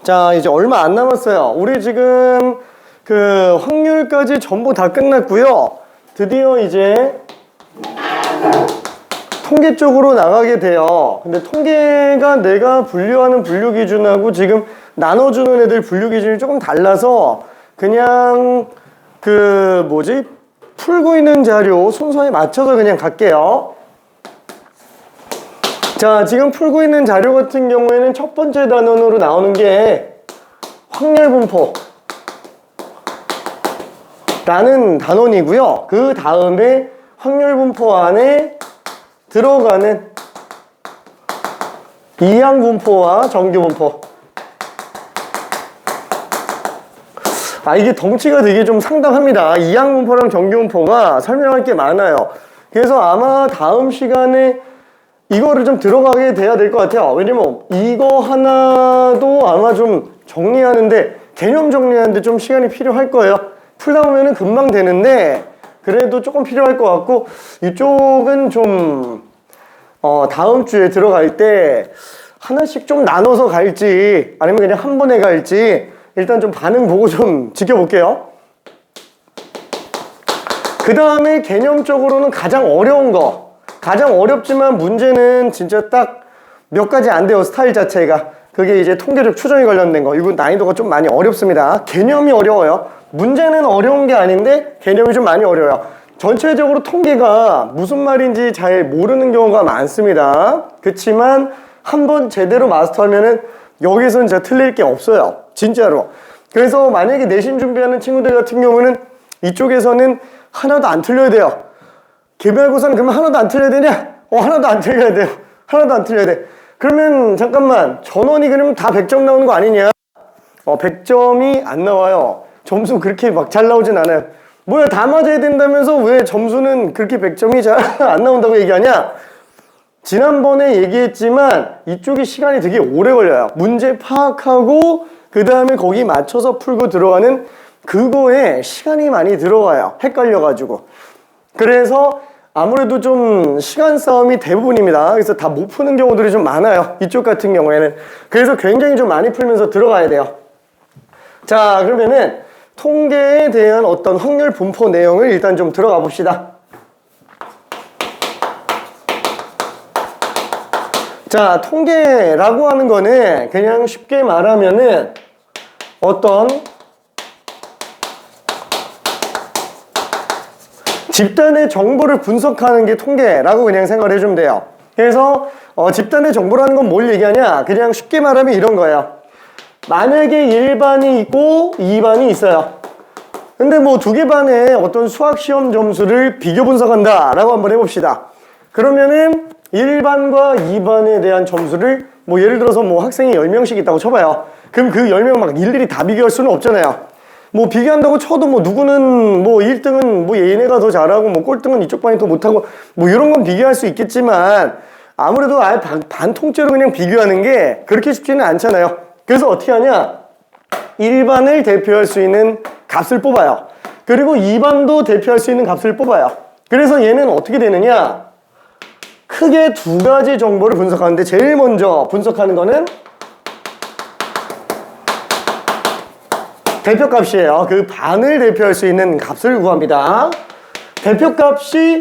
자, 이제 얼마 안 남았어요. 우리 지금 그 확률까지 전부 다 끝났고요. 드디어 이제 통계 쪽으로 나가게 돼요. 근데 통계가 내가 분류하는 분류 기준하고 지금 나눠주는 애들 분류 기준이 조금 달라서 그냥 풀고 있는 자료 순서에 맞춰서 그냥 갈게요. 자, 지금 풀고 있는 자료 같은 경우에는 첫 번째 단원으로 나오는 게 확률분포 라는 단원이고요. 그 다음에 확률분포 안에 들어가는 이항분포와 정규분포. 이게 덩치가 되게 좀 상당합니다. 이항분포랑 정규분포가 설명할 게 많아요. 그래서 아마 다음 시간에 이거를 좀 들어가게 돼야 될 것 같아요. 왜냐면 이거 하나도 아마 좀 정리하는데, 개념 정리하는데 좀 시간이 필요할 거예요. 풀다 보면은 금방 되는데 그래도 조금 필요할 것 같고, 이쪽은 좀 다음 주에 들어갈 때 하나씩 좀 나눠서 갈지 아니면 그냥 한 번에 갈지 일단 좀 반응 보고 좀 지켜볼게요. 그 다음에 개념적으로는 가장 어려운 거, 가장 어렵지만 문제는 진짜 딱 몇 가지 안 돼요. 스타일 자체가. 그게 이제 통계적 추정이 관련된 거. 이거 난이도가 좀 많이 어렵습니다. 개념이 어려워요. 문제는 어려운 게 아닌데 개념이 좀 많이 어려워요. 전체적으로 통계가 무슨 말인지 잘 모르는 경우가 많습니다. 그렇지만 한번 제대로 마스터하면은 여기서는 진짜 틀릴 게 없어요. 진짜로. 그래서 만약에 내신 준비하는 친구들 같은 경우는 이쪽에서는 하나도 안 틀려야 돼요. 개별고사는 그러면 하나도 안 틀려야 되냐? 하나도 안 틀려야 돼요. 하나도 안 틀려야 돼. 그러면 잠깐만, 전원이 그러면 다 100점 나오는 거 아니냐? 100점이 안 나와요. 점수 그렇게 막 잘 나오진 않아요. 뭐야, 다 맞아야 된다면서 왜 점수는 그렇게 100점이 잘 안 나온다고 얘기하냐? 지난번에 얘기했지만 이쪽이 시간이 되게 오래 걸려요. 문제 파악하고 그 다음에 거기 맞춰서 풀고 들어가는 그거에 시간이 많이 들어가요. 헷갈려가지고. 그래서 아무래도 좀 시간 싸움이 대부분입니다. 그래서 다 못 푸는 경우들이 좀 많아요. 이쪽 같은 경우에는. 그래서 굉장히 좀 많이 풀면서 들어가야 돼요. 자, 그러면은 통계에 대한 어떤 확률 분포 내용을 일단 좀 들어가 봅시다. 자, 통계라고 하는 거는 그냥 쉽게 말하면은 어떤 집단의 정보를 분석하는 게 통계라고 그냥 생각을 해주면 돼요. 그래서 집단의 정보라는 건 뭘 얘기하냐? 그냥 쉽게 말하면 이런 거예요. 만약에 1반이 있고 2반이 있어요. 근데 뭐 두 개 반의 어떤 수학 시험 점수를 비교 분석한다 라고 한번 해봅시다. 그러면은 1반과 2반에 대한 점수를 뭐 예를 들어서 뭐 학생이 10명씩 있다고 쳐봐요. 그럼 그 10명 막 일일이 다 비교할 수는 없잖아요. 뭐 비교한다고 쳐도 뭐 누구는 뭐 1등은 뭐 얘네가 더 잘하고 뭐 꼴등은 이쪽 반이 더 못하고 뭐 이런 건 비교할 수 있겠지만 아무래도 아예 반통째로 그냥 비교하는 게 그렇게 쉽지는 않잖아요. 그래서 어떻게 하냐? 1반을 대표할 수 있는 값을 뽑아요. 그리고 2반도 대표할 수 있는 값을 뽑아요. 그래서 얘는 어떻게 되느냐? 크게 두 가지 정보를 분석하는데 제일 먼저 분석하는 거는 대표값이에요. 그 반을 대표할 수 있는 값을 구합니다. 대표값이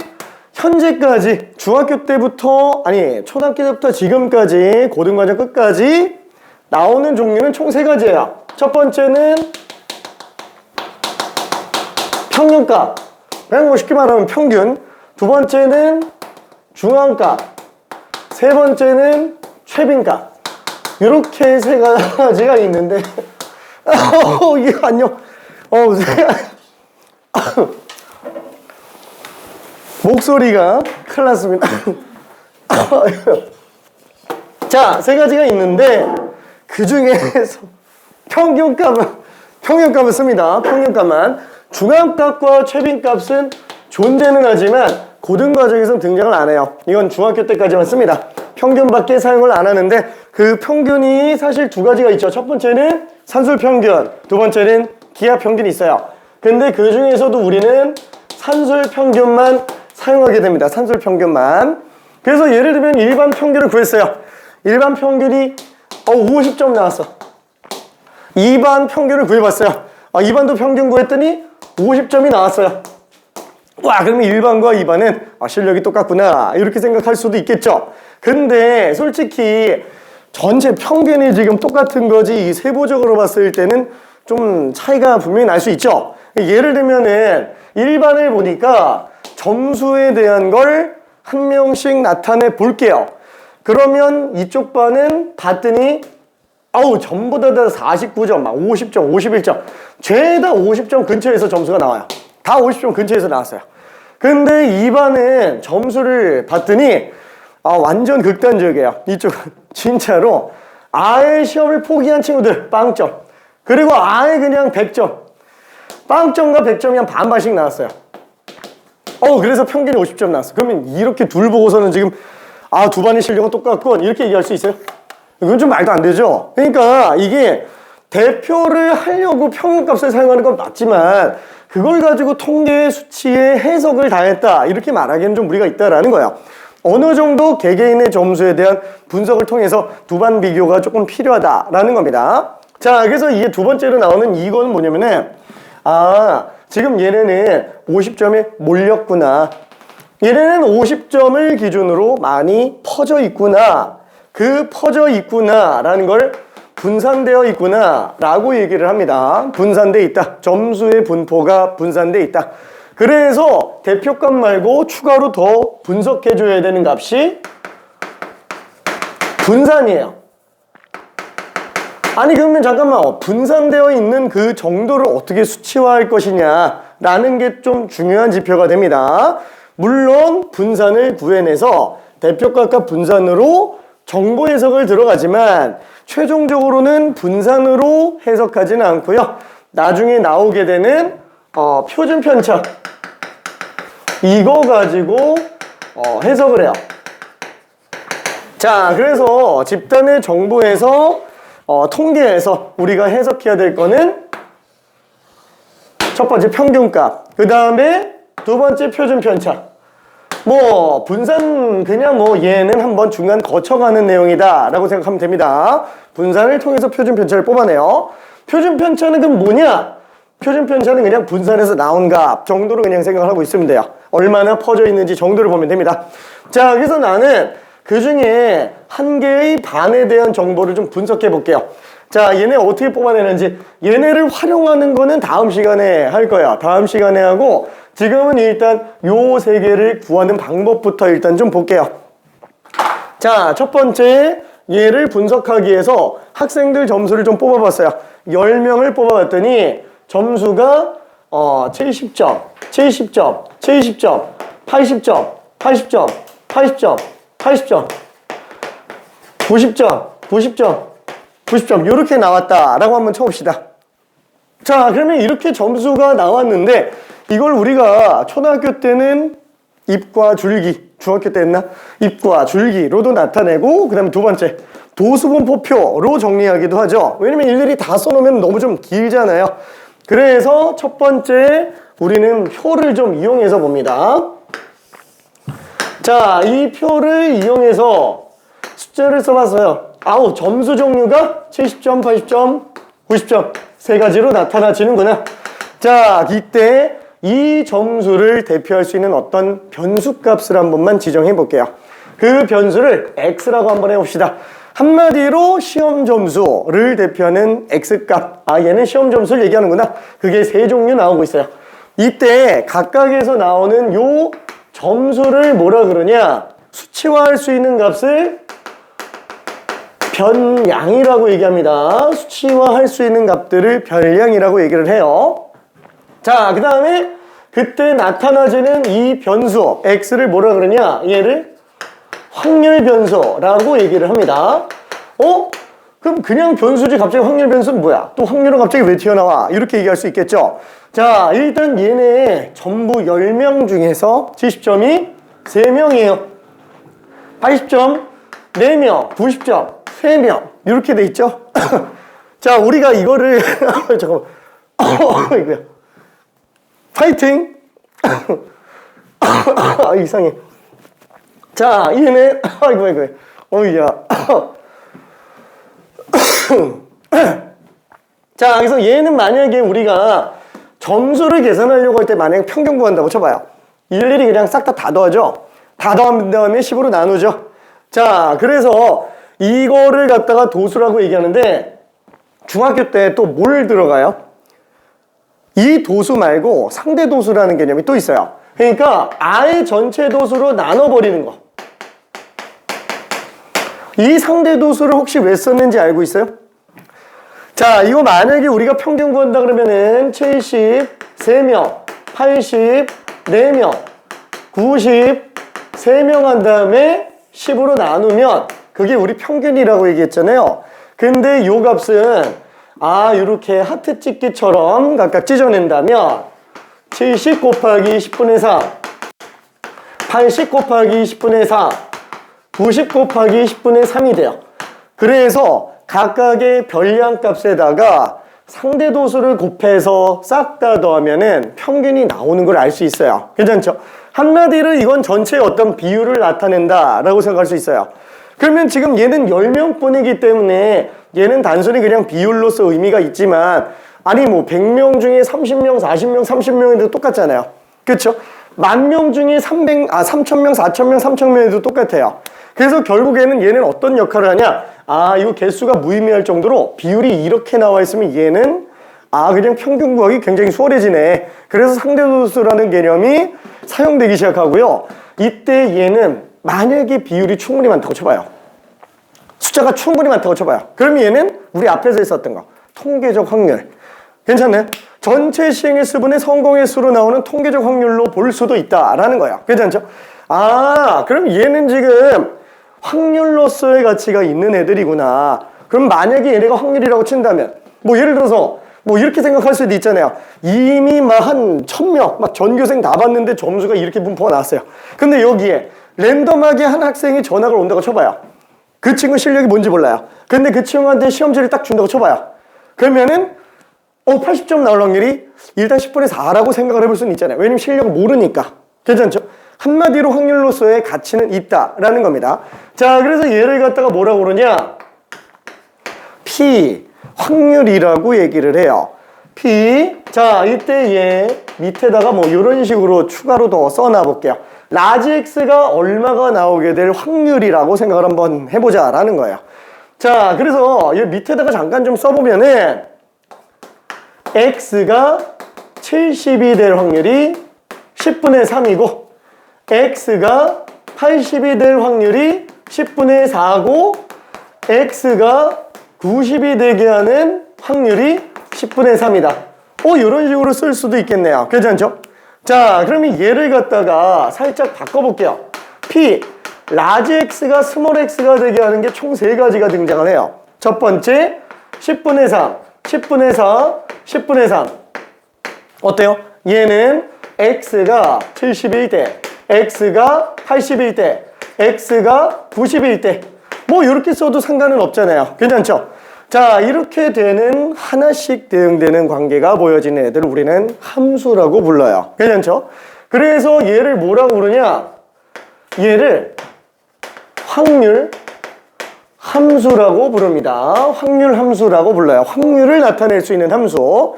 현재까지 중학교 때부터 초등학교 때부터 지금까지 고등과정 끝까지 나오는 종류는 총 3가지예요. 첫 번째는 평균값, 그냥 뭐 쉽게 말하면 평균. 두 번째는 중앙값, 세 번째는 최빈값. 이렇게 3가지가 있는데 이게 안녕. 목소리가 큰일 났습니다. 자, 3가지가 있는데 그 중에서 평균값을 씁니다. 평균값만. 중앙값과 최빈값은 존재는 하지만 고등과정에서는 등장을 안 해요. 이건 중학교 때까지만 씁니다. 평균밖에 사용을 안 하는데 그 평균이 사실 2가지가 있죠. 첫 번째는 산술평균, 두 번째는 기하평균이 있어요. 근데 그 중에서도 우리는 산술평균만 사용하게 됩니다. 산술평균만. 그래서 예를 들면 일반 평균을 구했어요. 일반 평균이 50점 나왔어. 2반 평균을 구해봤어요. 2반도 평균 구했더니 50점이 나왔어요. 와, 그러면 1반과 2반은 실력이 똑같구나 이렇게 생각할 수도 있겠죠. 근데 솔직히 전체 평균이 지금 똑같은 거지 세부적으로 봤을 때는 좀 차이가 분명히 날 수 있죠. 예를 들면은 1반을 보니까 점수에 대한 걸 한 명씩 나타내 볼게요. 그러면 이쪽 반은 봤더니 전부 다 49점, 50점, 51점 죄다 50점 근처에서 점수가 나와요. 다 50점 근처에서 나왔어요. 근데 2반은 점수를 봤더니 완전 극단적이에요. 이쪽은 진짜로 아예 시험을 포기한 친구들 빵점, 그리고 아예 그냥 100점, 빵점과 100점이 한 반반씩 나왔어요. 그래서 평균이 50점 나왔어. 그러면 이렇게 둘 보고서는 지금 두 반의 실력은 똑같고 이렇게 얘기할 수 있어요? 이건 좀 말도 안 되죠. 그러니까 이게 대표를 하려고 평균값을 사용하는 건 맞지만 그걸 가지고 통계 수치에 해석을 다했다 이렇게 말하기에는 좀 무리가 있다라는 거예요. 어느 정도 개개인의 점수에 대한 분석을 통해서 두 반 비교가 조금 필요하다라는 겁니다. 자, 그래서 이게 두 번째로 나오는 이건 뭐냐면은 지금 얘네는 50점에 몰렸구나. 얘네는 50점을 기준으로 많이 퍼져 있구나. 그 퍼져 있구나 라는 걸 분산되어 있구나 라고 얘기를 합니다. 분산되어 있다. 점수의 분포가 분산되어 있다. 그래서 대표값 말고 추가로 더 분석해 줘야 되는 값이 분산이에요. 아니 그러면 잠깐만 분산되어 있는 그 정도를 어떻게 수치화할 것이냐 라는 게 좀 중요한 지표가 됩니다. 물론 분산을 구해내서 대표값과 분산으로 정보 해석을 들어가지만 최종적으로는 분산으로 해석하지는 않고요. 나중에 나오게 되는 표준 편차 이거 가지고 해석을 해요. 자, 그래서 집단의 정보에서 통계에서 우리가 해석해야 될 거는 첫 번째 평균값, 그 다음에 두 번째 표준 편차. 분산 그냥 얘는 한번 중간 거쳐가는 내용이다 라고 생각하면 됩니다. 분산을 통해서 표준 편차를 뽑아내요. 표준 편차는 그럼 뭐냐? 표준 편차는 그냥 분산해서 나온 값 정도로 그냥 생각을 하고 있으면 돼요. 얼마나 퍼져 있는지 정도를 보면 됩니다. 자, 그래서 나는 그 중에 한 개의 반에 대한 정보를 좀 분석해 볼게요. 자, 얘네 어떻게 뽑아내는지, 얘네를 활용하는 거는 다음 시간에 할 거야. 다음 시간에 하고 지금은 일단 요 세 개를 구하는 방법부터 일단 좀 볼게요. 자, 첫 번째 얘를 분석하기 위해서 학생들 점수를 좀 뽑아봤어요. 10명을 뽑아봤더니 점수가 70점, 70점, 70점, 80점, 80점, 80점, 80점, 90점, 90점, 90점 이렇게 나왔다라고 한번 쳐봅시다. 자, 그러면 이렇게 점수가 나왔는데 이걸 우리가 초등학교 때는 잎과 줄기, 중학교 때 했나? 잎과 줄기로도 나타내고 그 다음에 두 번째 도수분포표로 정리하기도 하죠. 왜냐면 일일이 다 써놓으면 너무 좀 길잖아요. 그래서 첫 번째 우리는 표를 좀 이용해서 봅니다. 자, 이 표를 이용해서 숫자를 써봤어요. 점수 종류가 70점, 80점, 90점 세 가지로 나타나지는구나. 자, 이때 이 점수를 대표할 수 있는 어떤 변수값을 한 번만 지정해 볼게요. 그 변수를 x라고 한번 해봅시다. 한마디로 시험 점수를 대표하는 x값. 얘는 시험 점수를 얘기하는구나. 그게 세 종류 나오고 있어요. 이때 각각에서 나오는 요 점수를 뭐라 그러냐? 수치화할 수 있는 값을 변량이라고 얘기합니다. 수치화할 수 있는 값들을 변량이라고 얘기를 해요. 자, 그 다음에 그때 나타나지는 이 변수 x를 뭐라 그러냐? 얘를 확률 변수라고 얘기를 합니다. 그럼 그냥 변수지 갑자기 확률 변수는 뭐야? 또 확률은 갑자기 왜 튀어나와? 이렇게 얘기할 수 있겠죠. 자, 일단 얘네 전부 10명 중에서 70점이 3명이에요. 80점 4명, 90점 3명 이렇게 돼 있죠. 자, 우리가 이거를 잠깐만 이거야. 파이팅. 이상해. 자, 얘네 아이고 어이야. 자, 그래서 얘는 만약에 우리가 점수를 계산하려고 할 때 만약에 평균 구한다고 쳐봐요. 일일이 그냥 싹 다 더하죠. 다 더한 다음에 10으로 나누죠. 자, 그래서 이거를 갖다가 도수라고 얘기하는데 중학교 때 또 뭘 들어가요? 이 도수 말고 상대 도수라는 개념이 또 있어요. 그러니까 아예 전체 도수로 나눠버리는 거. 이 상대 도수를 혹시 왜 썼는지 알고 있어요? 자, 이거 만약에 우리가 평균 구한다 그러면은 73명, 84명, 93명 한 다음에 10으로 나누면 그게 우리 평균이라고 얘기했잖아요. 근데 요 값은 이렇게 하트 찍기처럼 각각 찢어낸다면 70 곱하기 10분의 4, 80 곱하기 10분의 4, 90 곱하기 10분의 3이 돼요. 그래서 각각의 별량 값에다가 상대 도수를 곱해서 싹 다 더하면은 평균이 나오는 걸 알 수 있어요. 괜찮죠? 한마디로 이건 전체의 어떤 비율을 나타낸다 라고 생각할 수 있어요. 그러면 지금 얘는 10명뿐이기 때문에 얘는 단순히 그냥 비율로서 의미가 있지만 아니 뭐 100명 중에 30명, 40명, 30명에도 똑같잖아요. 그렇죠? 10,000명 중에 3,000명, 4,000명, 3,000명에도 똑같아요. 그래서 결국에는 얘는 어떤 역할을 하냐? 이거 개수가 무의미할 정도로 비율이 이렇게 나와 있으면 얘는 그냥 평균 구하기 굉장히 수월해지네. 그래서 상대도수라는 개념이 사용되기 시작하고요. 이때 얘는 만약에 비율이 충분히 많다고 쳐봐요. 숫자가 충분히 많다고 쳐봐요. 그럼 얘는 우리 앞에서 했었던 거 통계적 확률. 괜찮나요? 전체 시행의 수분의 성공의 수로 나오는 통계적 확률로 볼 수도 있다라는 거예요. 괜찮죠? 그럼 얘는 지금 확률로서의 가치가 있는 애들이구나. 그럼 만약에 얘네가 확률이라고 친다면 뭐 예를 들어서 뭐 이렇게 생각할 수도 있잖아요. 이미 막 한 1,000명 막 전교생 다 봤는데 점수가 이렇게 분포가 나왔어요. 근데 여기에 랜덤하게 한 학생이 전학을 온다고 쳐봐요. 그 친구 실력이 뭔지 몰라요. 근데 그 친구한테 시험지를 딱 준다고 쳐봐요. 그러면은 80점 나올 확률이 일단 10분의 4라고 생각을 해볼 수는 있잖아요. 왜냐면 실력을 모르니까. 괜찮죠? 한마디로 확률로서의 가치는 있다라는 겁니다. 자, 그래서 얘를 갖다가 뭐라고 그러냐? P, 확률이라고 얘기를 해요. P. 자, 이때 얘 밑에다가 뭐 이런 식으로 추가로 더 써놔 볼게요. 라지 X가 얼마가 나오게 될 확률이라고 생각을 한번 해보자라는 거예요. 자, 그래서 얘 밑에다가 잠깐 좀 써보면은 X가 70이 될 확률이 10분의 3이고 X가 80이 될 확률이 10분의 4고 X가 90이 되게 하는 확률이 10분의 3이다. 이런 식으로 쓸 수도 있겠네요. 괜찮죠? 자, 그러면 얘를 갖다가 살짝 바꿔볼게요. P, 라지 X가 스몰 X가 되게 하는 게 총 3가지가 등장을 해요. 첫 번째, 10분의 3, 10분의 4, 10분의 3. 어때요? 얘는 X가 70일 때, X가 80일 때, X가 90일 때. 뭐 이렇게 써도 상관은 없잖아요. 괜찮죠? 자, 이렇게 되는 하나씩 대응되는 관계가 보여지는 애들을 우리는 함수라고 불러요. 괜찮죠? 그래서 얘를 뭐라고 부르냐? 얘를 확률 함수라고 부릅니다. 확률 함수라고 불러요. 확률을 나타낼 수 있는 함수.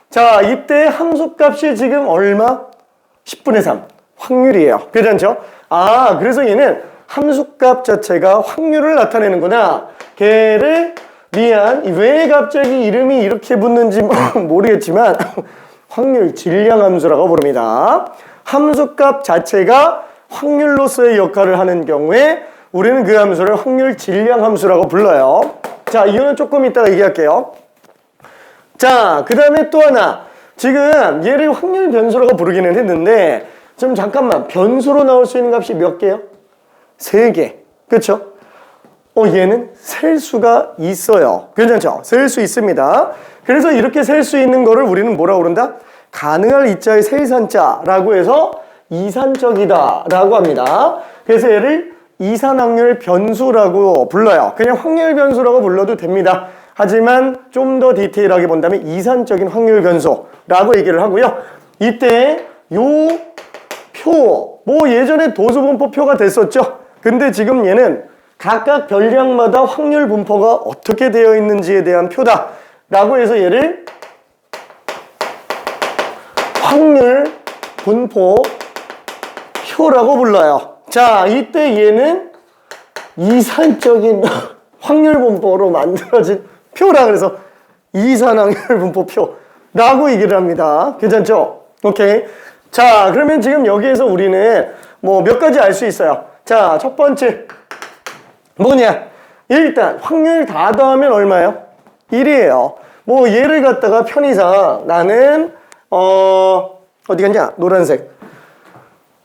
자, 이때 함수값이 지금 얼마? 10분의 3. 확률이에요. 괜찮죠? 그래서 얘는 함수값 자체가 확률을 나타내는구나. 걔를 왜 갑자기 이름이 이렇게 붙는지 모르겠지만 확률 질량 함수라고 부릅니다. 함수값 자체가 확률로서의 역할을 하는 경우에 우리는 그 함수를 확률 질량 함수라고 불러요. 자, 이거는 조금 이따가 얘기할게요. 자, 그 다음에 또 하나. 지금 얘를 확률 변수라고 부르기는 했는데 좀 잠깐만, 변수로 나올 수 있는 값이 몇 개요? 3개. 그쵸? 얘는 셀 수가 있어요. 괜찮죠? 셀 수 있습니다. 그래서 이렇게 셀 수 있는 거를 우리는 뭐라고 그런다? 가능할 이자의 세이산자라고 해서 이산적이다 라고 합니다. 그래서 얘를 이산확률 변수라고 불러요. 그냥 확률 변수라고 불러도 됩니다. 하지만 좀 더 디테일하게 본다면 이산적인 확률 변수라고 얘기를 하고요. 이때 요 표, 뭐 예전에 도수분포표가 됐었죠. 근데 지금 얘는 각각 별량마다 확률 분포가 어떻게 되어 있는지에 대한 표다 라고 해서 얘를 확률 분포 표라고 불러요. 자, 이때 얘는 이산적인 확률 분포로 만들어진 표라 그래서 이산 확률 분포 표라고 얘기를 합니다. 괜찮죠? 오케이. 자, 그러면 지금 여기에서 우리는 뭐 몇 가지 알 수 있어요. 자, 첫 번째 뭐냐? 일단 확률 다 더하면 얼마예요? 1이에요. 뭐 얘를 갖다가 편의상 나는 어디 갔냐? 노란색.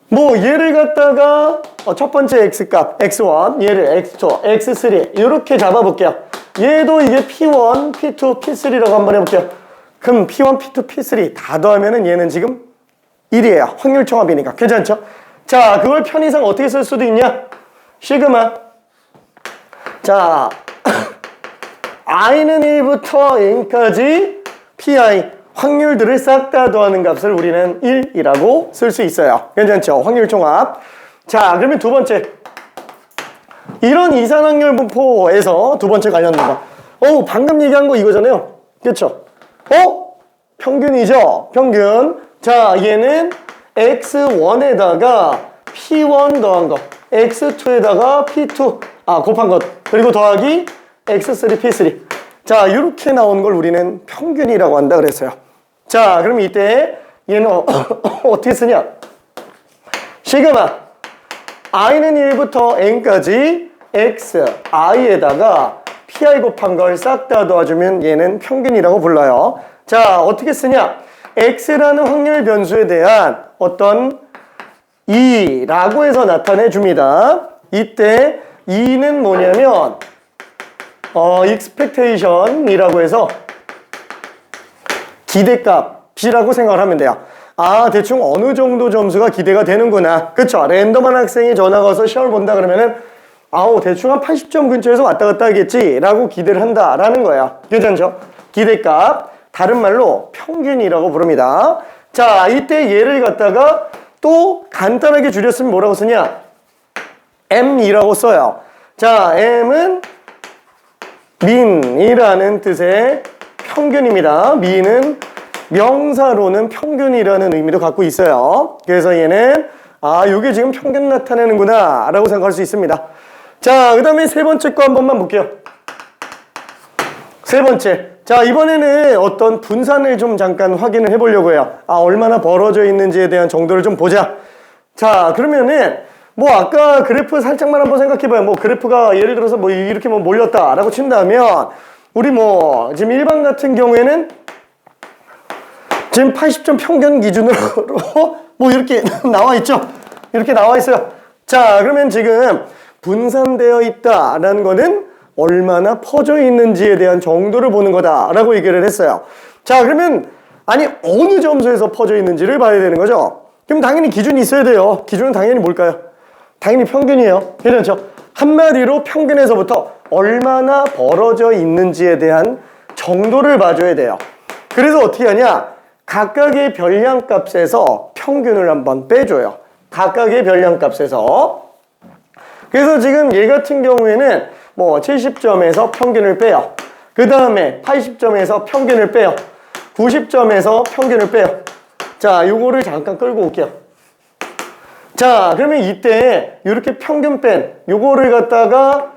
뭐 얘를 갖다가 첫 번째 x값 x1, 얘를 x2, x3 이렇게 잡아볼게요. 얘도 이게 p1, p2, p3라고 한번 해볼게요. 그럼 p1, p2, p3 다 더하면은 얘는 지금 1이에요. 확률 총합이니까. 괜찮죠? 자, 그걸 편의상 어떻게 쓸 수도 있냐? 시그마. 자, i는 1부터 n까지 pi 확률들을 싹 다 더하는 값을 우리는 1이라고 쓸 수 있어요. 괜찮죠? 확률 총합. 자, 그러면 두 번째. 이런 이산 확률 분포에서 두 번째 관련된 거. 방금 얘기한 거 이거잖아요. 그렇죠? 평균이죠? 평균. 자, 얘는 x1에다가 p1 더한 거, x2에다가 p2 곱한 것, 그리고 더하기 x3, p3. 자, 이렇게 나온 걸 우리는 평균이라고 한다 그랬어요. 자, 그럼 이때 얘는 어떻게 쓰냐? 시그마 i는 1부터 n까지 x, i에다가 pi 곱한 걸 싹 다 도와주면 얘는 평균이라고 불러요. 자, 어떻게 쓰냐? x라는 확률 변수에 대한 어떤 e라고 해서 나타내 줍니다. 이때 e는 뭐냐면 expectation이라고 해서 기대값이라고 생각을 하면 돼요. 대충 어느 정도 점수가 기대가 되는구나. 그쵸? 랜덤한 학생이 전화가 와서 시험을 본다 그러면은 대충 한 80점 근처에서 왔다 갔다 하겠지 라고 기대를 한다라는 거예요. 괜찮죠? 기대값, 다른 말로 평균이라고 부릅니다. 자, 이때 얘를 갖다가 또 간단하게 줄였으면 뭐라고 쓰냐? M이라고 써요. 자, M은 민이라는 뜻의 평균입니다. 민은 명사로는 평균이라는 의미도 갖고 있어요. 그래서 얘는 요게 지금 평균 나타내는구나 라고 생각할 수 있습니다. 자, 그 다음에 세 번째 거 한 번만 볼게요. 세 번째. 자, 이번에는 어떤 분산을 좀 잠깐 확인을 해보려고 해요. 얼마나 벌어져 있는지에 대한 정도를 좀 보자. 자, 그러면은 뭐 아까 그래프 살짝만 한번 생각해봐요. 뭐 그래프가 예를 들어서 뭐 이렇게 뭐 몰렸다라고 친다면 우리 뭐 지금 일반 같은 경우에는 지금 80점 평균 기준으로 뭐 이렇게 나와 있죠. 이렇게 나와 있어요. 자, 그러면 지금 분산되어 있다라는 거는 얼마나 퍼져 있는지에 대한 정도를 보는 거다라고 얘기를 했어요. 자, 그러면 어느 점수에서 퍼져 있는지를 봐야 되는 거죠. 그럼 당연히 기준이 있어야 돼요. 기준은 당연히 뭘까요? 당연히 평균이에요. 그렇죠? 한마디로 평균에서부터 얼마나 벌어져 있는지에 대한 정도를 봐줘야 돼요. 그래서 어떻게 하냐? 각각의 별량값에서 평균을 한번 빼줘요. 각각의 별량값에서. 그래서 지금 얘 같은 경우에는 뭐 70점에서 평균을 빼요. 그 다음에 80점에서 평균을 빼요. 90점에서 평균을 빼요. 자, 요거를 잠깐 끌고 올게요. 자, 그러면 이때 이렇게 평균 뺀 요거를 갖다가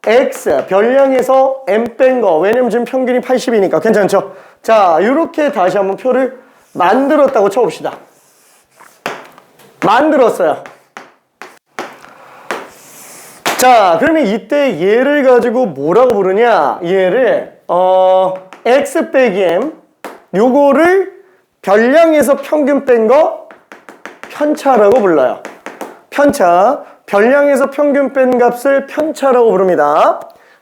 x 별량에서 m 뺀 거, 왜냐면 지금 평균이 80이니까 괜찮죠? 자, 이렇게 다시 한번 표를 만들었다고 쳐봅시다. 만들었어요. 자, 그러면 이때 얘를 가지고 뭐라고 부르냐? 얘를 x 빼기 m 요거를 별량에서 평균 뺀 거 편차라고 불러요. 편차. 별량에서 평균 뺀 값을 편차라고 부릅니다.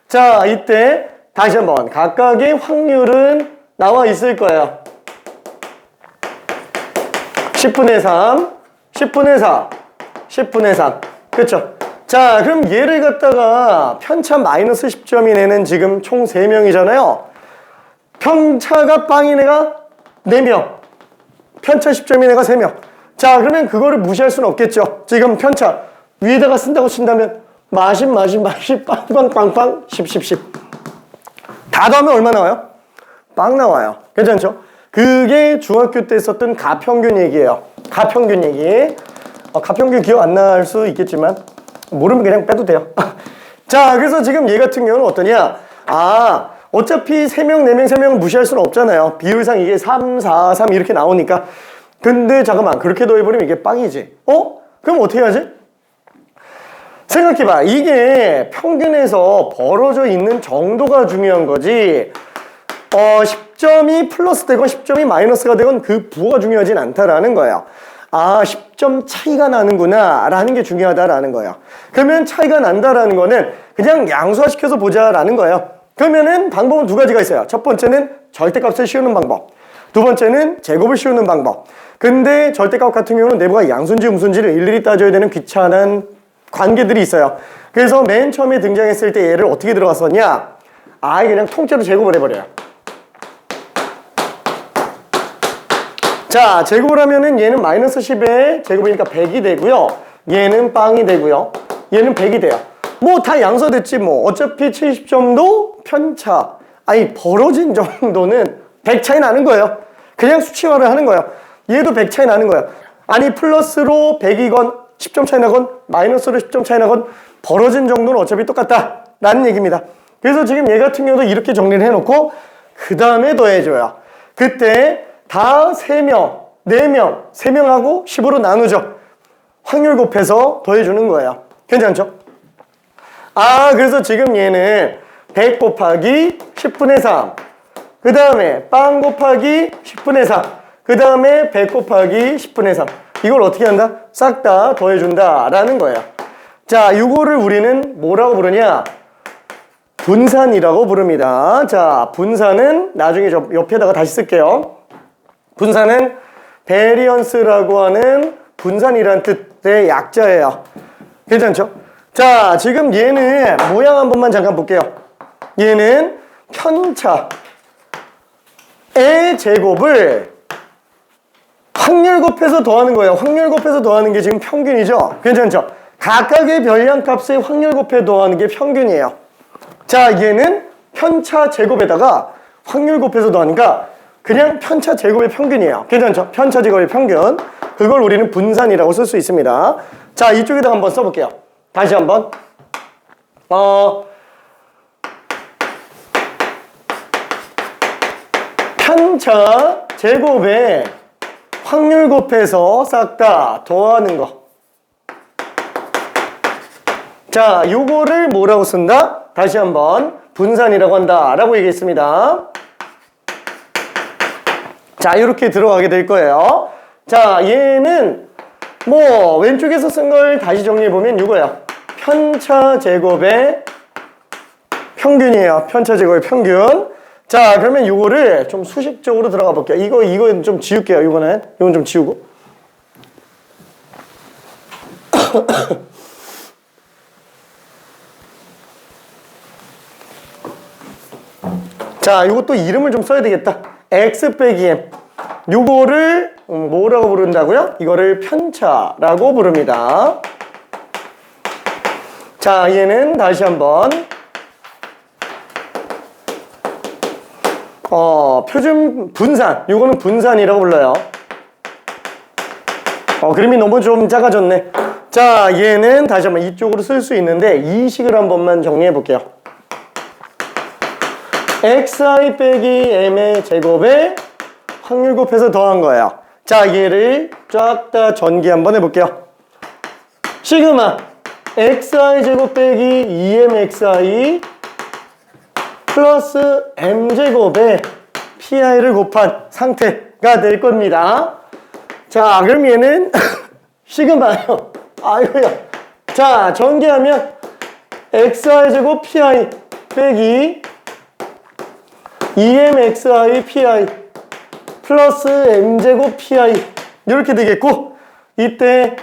자, 이때 다시 한번 각각의 확률은 나와 있을 거예요. 10분의 3, 10분의 4, 10분의 3. 그쵸? 자, 그럼 얘를 갖다가 편차 마이너스 10점인 애는 지금 총 3명이잖아요. 편차가 빵인 애가 4명. 편차 10점인 애가 3명. 자, 그러면 그거를 무시할 수는 없겠죠. 지금 편차 위에다가 쓴다고 친다면 마십, 빵빵빵빵, 10. 다 더하면 얼마 나와요? 빵 나와요. 괜찮죠? 그게 중학교 때 썼던 가평균 얘기예요. 가평균 얘기. 가평균 기억 안 날 수 있겠지만 모르면 그냥 빼도 돼요. 자, 그래서 지금 얘 같은 경우는 어떠냐? 어차피 3명, 4명, 3명을 무시할 수는 없잖아요. 비율상 이게 3, 4, 3 이렇게 나오니까. 근데 잠깐만, 그렇게 더해버리면 이게 빵이지. 그럼 어떻게 하지? 생각해봐. 이게 평균에서 벌어져 있는 정도가 중요한 거지. 10점이 플러스 되건 10점이 마이너스가 되건 그 부호가 중요하진 않다라는 거예요. 10점 차이가 나는구나 라는 게 중요하다라는 거예요. 그러면 차이가 난다라는 거는 그냥 양수화시켜서 보자라는 거예요. 그러면은 방법은 두 가지가 있어요. 첫 번째는 절대값을 씌우는 방법, 두 번째는 제곱을 씌우는 방법. 근데 절대값 같은 경우는 내부가 양수인지 음수인지를 일일이 따져야 되는 귀찮은 관계들이 있어요. 그래서 맨 처음에 등장했을 때 얘를 어떻게 들어갔었냐? 그냥 통째로 제곱을 해버려요. 자, 제곱을 하면은 얘는 마이너스 10에 제곱이니까 100이 되고요. 얘는 빵이 되고요. 얘는 100이 돼요. 뭐 다 양수됐지 뭐. 어차피 70점도 편차. 벌어진 정도는 100 차이 나는 거예요. 그냥 수치화를 하는 거예요. 얘도 100 차이 나는 거예요. 플러스로 100이건 10점 차이 나건 마이너스로 10점 차이 나건 벌어진 정도는 어차피 똑같다 라는 얘기입니다. 그래서 지금 얘 같은 경우도 이렇게 정리를 해놓고 그 다음에 더해줘요. 그때 다 3명, 4명, 3명하고 10으로 나누죠. 확률 곱해서 더해주는 거예요. 괜찮죠? 그래서 지금 얘는 100 곱하기 10분의 3, 그 다음에 빵 곱하기 10분의 4, 그 다음에 100 곱하기 10분의 3. 이걸 어떻게 한다? 싹 다 더해준다 라는 거예요. 자, 요거를 우리는 뭐라고 부르냐? 분산이라고 부릅니다. 자, 분산은 나중에 저 옆에다가 다시 쓸게요. 분산은 베리언스라고 하는 분산이란 뜻의 약자예요. 괜찮죠? 자, 지금 얘는 모양 한 번만 잠깐 볼게요. 얘는 편차의 제곱을 확률 곱해서 더하는 거예요. 확률 곱해서 더하는 게 지금 평균이죠? 괜찮죠? 각각의 별량값의 확률 곱해 더하는 게 평균이에요. 자, 얘는 편차 제곱에다가 확률 곱해서 더하니까 그냥 편차 제곱의 평균이에요. 괜찮죠? 편차 제곱의 평균. 그걸 우리는 분산이라고 쓸 수 있습니다. 자, 이쪽에다 한번 써볼게요. 다시 한번. 편차 제곱에 확률 곱해서 싹 다 더하는 거. 자, 요거를 뭐라고 쓴다? 다시 한번 분산이라고 한다 라고 얘기했습니다. 자, 이렇게 들어가게 될 거예요. 자, 얘는 뭐 왼쪽에서 쓴 걸 다시 정리해보면 이거야. 편차 제곱의 평균이에요. 편차 제곱의 평균. 자, 그러면 이거를 좀 수식적으로 들어가 볼게요. 이거 좀 지울게요. 이건 좀 지우고. 자, 이것도 이름을 좀 써야 되겠다. x 빼기 m. 요거를 뭐라고 부른다고요? 이거를 편차라고 부릅니다. 자, 얘는 다시 한번 표준 분산. 요거는 분산이라고 불러요. 그림이 너무 좀 작아졌네. 자, 얘는 다시 한번 이쪽으로 쓸 수 있는데 이 식을 한 번만 정리해 볼게요. xi 빼기 m의 제곱에 확률 곱해서 더한 거예요. 자, 얘를 쫙 다 전기 한번 해볼게요. 시그마 xi 제곱 빼기 2mxi 플러스 m제곱에 pi를 곱한 상태가 될 겁니다. 자, 그럼 얘는 시그마요. 아이고야. 자, 전개하면 xi 제곱 pi 빼기 2mxi pi 플러스 m제곱 pi 이렇게 되겠고, 이때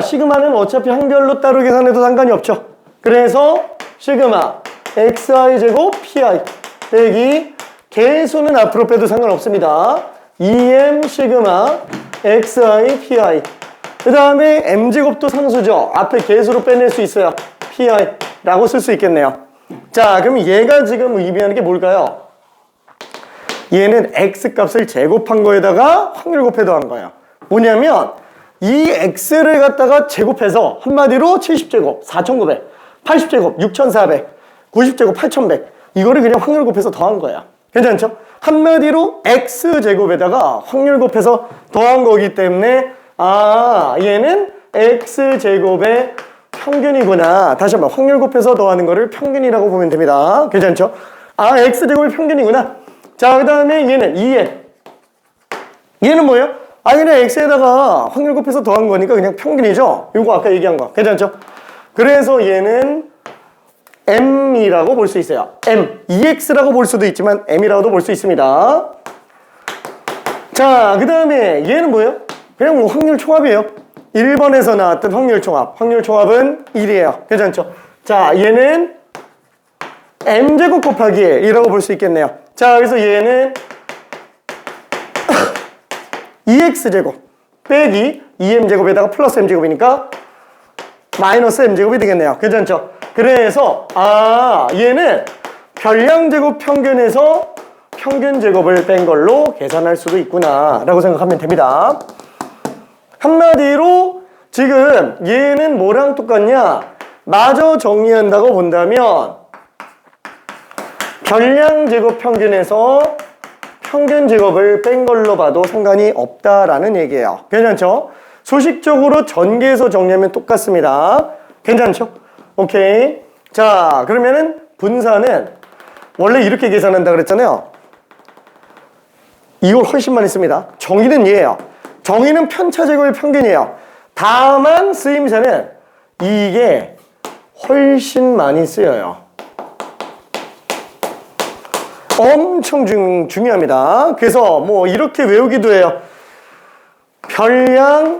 시그마는 어차피 항별로 따로 계산해도 상관이 없죠. 그래서 시그마 xi 제곱 pi 빼기 개수는 앞으로 빼도 상관없습니다. 2m 시그마 xi pi. 그 다음에 m제곱도 상수죠. 앞에 개수로 빼낼 수 있어요. PI라고 쓸 수 있겠네요. 자, 그럼 얘가 지금 의미하는 게 뭘까요? 얘는 X값을 제곱한 거에다가 확률 곱해 더한 거예요. 뭐냐면 이 X를 갖다가 제곱해서 한마디로 70제곱 4900, 80제곱 6400, 90제곱 8100 이거를 그냥 확률 곱해서 더한 거예요. 괜찮죠? 한마디로 X제곱에다가 확률 곱해서 더한 거기 때문에 아, 얘는 X제곱의 평균이구나. 다시 한번 확률 곱해서 더하는 거를 평균이라고 보면 됩니다. 괜찮죠? 아, X제곱의 평균이구나. 자, 그 다음에 얘는 2n. 얘는 뭐예요? 아, 그냥 X에다가 확률 곱해서 더한 거니까 그냥 평균이죠? 이거 아까 얘기한 거. 괜찮죠? 그래서 얘는 M이라고 볼 수 있어요. M. EX라고 볼 수도 있지만 M이라고도 볼 수 있습니다. 자, 그 다음에 얘는 뭐예요? 그냥 뭐 확률 총합이에요. 1번에서 나왔던 확률 총합. 확률 총합은 1이에요. 괜찮죠? 자, 얘는 M제곱 곱하기 1이라고 볼 수 있겠네요. 자, 그래서 얘는 EX제곱 빼기 2M제곱에다가 플러스 M제곱이니까 마이너스 M제곱이 되겠네요. 괜찮죠? 그래서 아, 얘는 별량제곱 평균에서 평균제곱을 뺀 걸로 계산할 수도 있구나 라고 생각하면 됩니다. 한마디로 지금 얘는 뭐랑 똑같냐? 마저 정리한다고 본다면 별량제곱 평균에서 평균제곱을 뺀 걸로 봐도 상관이 없다라는 얘기예요. 괜찮죠? 수식적으로 전개해서 정리하면 똑같습니다. 괜찮죠? 오케이. 자, 그러면은 분산은 원래 이렇게 계산한다 그랬잖아요. 이걸 훨씬 많이 씁니다. 정의는 얘예요. 정의는 편차제곱의 평균이에요. 다만 쓰임새는 이게 훨씬 많이 쓰여요. 엄청 중요합니다. 그래서 뭐 이렇게 외우기도 해요. 별량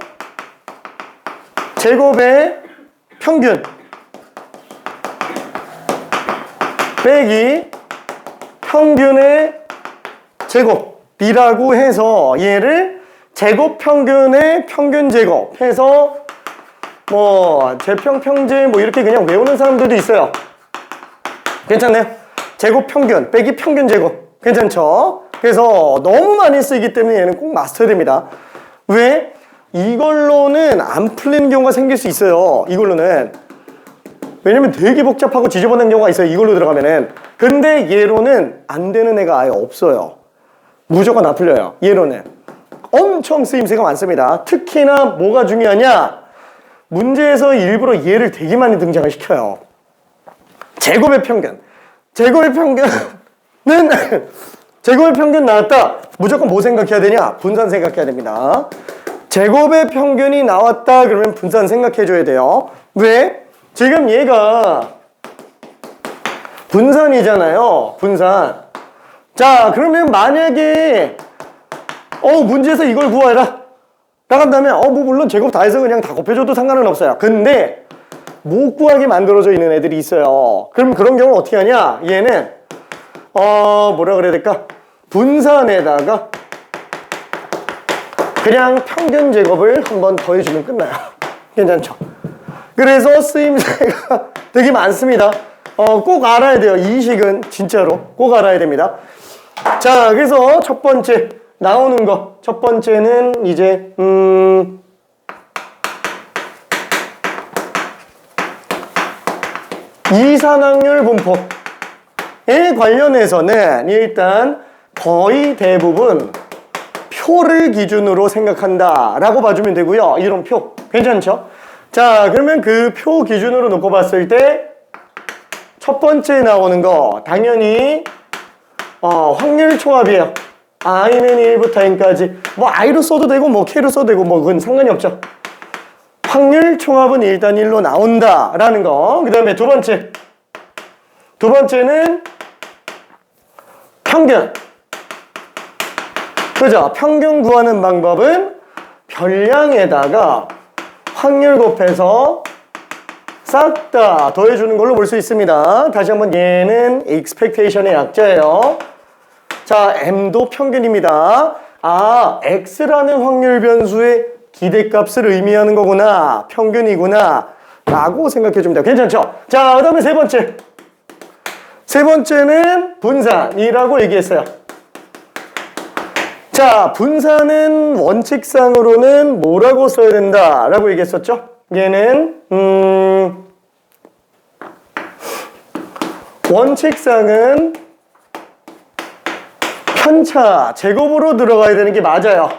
제곱의 평균 빼기 평균의 제곱이라고 해서 얘를 제곱 평균의 평균 제곱 해서 뭐 제평 평제 뭐 이렇게 그냥 외우는 사람들도 있어요. 괜찮나요? 제곱 평균 빼기 평균 제곱 괜찮죠? 그래서 너무 많이 쓰이기 때문에 얘는 꼭 마스터해야 됩니다. 왜? 이걸로는 안 풀리는 경우가 생길 수 있어요. 이걸로는 왜냐면 되게 복잡하고 지저분한 경우가 있어요. 이걸로 들어가면은. 근데 얘로는 안 되는 애가 아예 없어요. 무조건 안 풀려요. 얘로는 엄청 쓰임새가 많습니다. 특히나 뭐가 중요하냐? 문제에서 일부러 얘를 되게 많이 등장을 시켜요. 제곱의 평균. 제곱의 평균은 제곱의 평균 나왔다. 무조건 뭐 생각해야 되냐? 분산 생각해야 됩니다. 제곱의 평균이 나왔다 그러면 분산 생각해 줘야 돼요. 왜? 지금 얘가 분산이잖아요. 분산. 자, 그러면 만약에 문제에서 이걸 구하라 나간다면 뭐 물론 제곱 다 해서 그냥 다 곱해줘도 상관은 없어요. 근데 못 구하게 만들어져 있는 애들이 있어요. 그럼 그런 경우 어떻게 하냐? 얘는 뭐라 그래야 될까? 분산에다가 그냥 평균 제곱을 한번 더해주면 끝나요. 괜찮죠? 그래서 쓰임새가 되게 많습니다. 꼭 알아야 돼요. 이 식은 진짜로 꼭 알아야 됩니다. 자, 그래서 첫 번째 나오는 거. 첫 번째는 이제 이산확률 분포에 관련해서는 일단 거의 대부분 표를 기준으로 생각한다 라고 봐주면 되고요. 이런 표 괜찮죠? 자, 그러면 그 표 기준으로 놓고 봤을 때 첫 번째 나오는 거 당연히 확률 총합이에요. i는 1부터 n까지 뭐 i로 써도 되고 뭐 k로 써도 되고 뭐 그건 상관이 없죠. 확률 총합은 일단 1로 나온다 라는 거. 그 다음에 두 번째는 평균. 그죠? 평균 구하는 방법은 별량에다가 확률 곱해서 싹 다 더해주는 걸로 볼 수 있습니다. 다시 한번 얘는 expectation의 약자예요. 자, m도 평균입니다. 아, x라는 확률 변수의 기대값을 의미하는 거구나. 평균이구나. 라고 생각해 주면 돼요. 괜찮죠? 자, 그 다음에 세 번째. 세 번째는 분산이라고 얘기했어요. 자, 분산은 원칙상으로는 뭐라고 써야 된다라고 얘기했었죠? 얘는 원칙상은 편차 제곱으로 들어가야 되는 게 맞아요.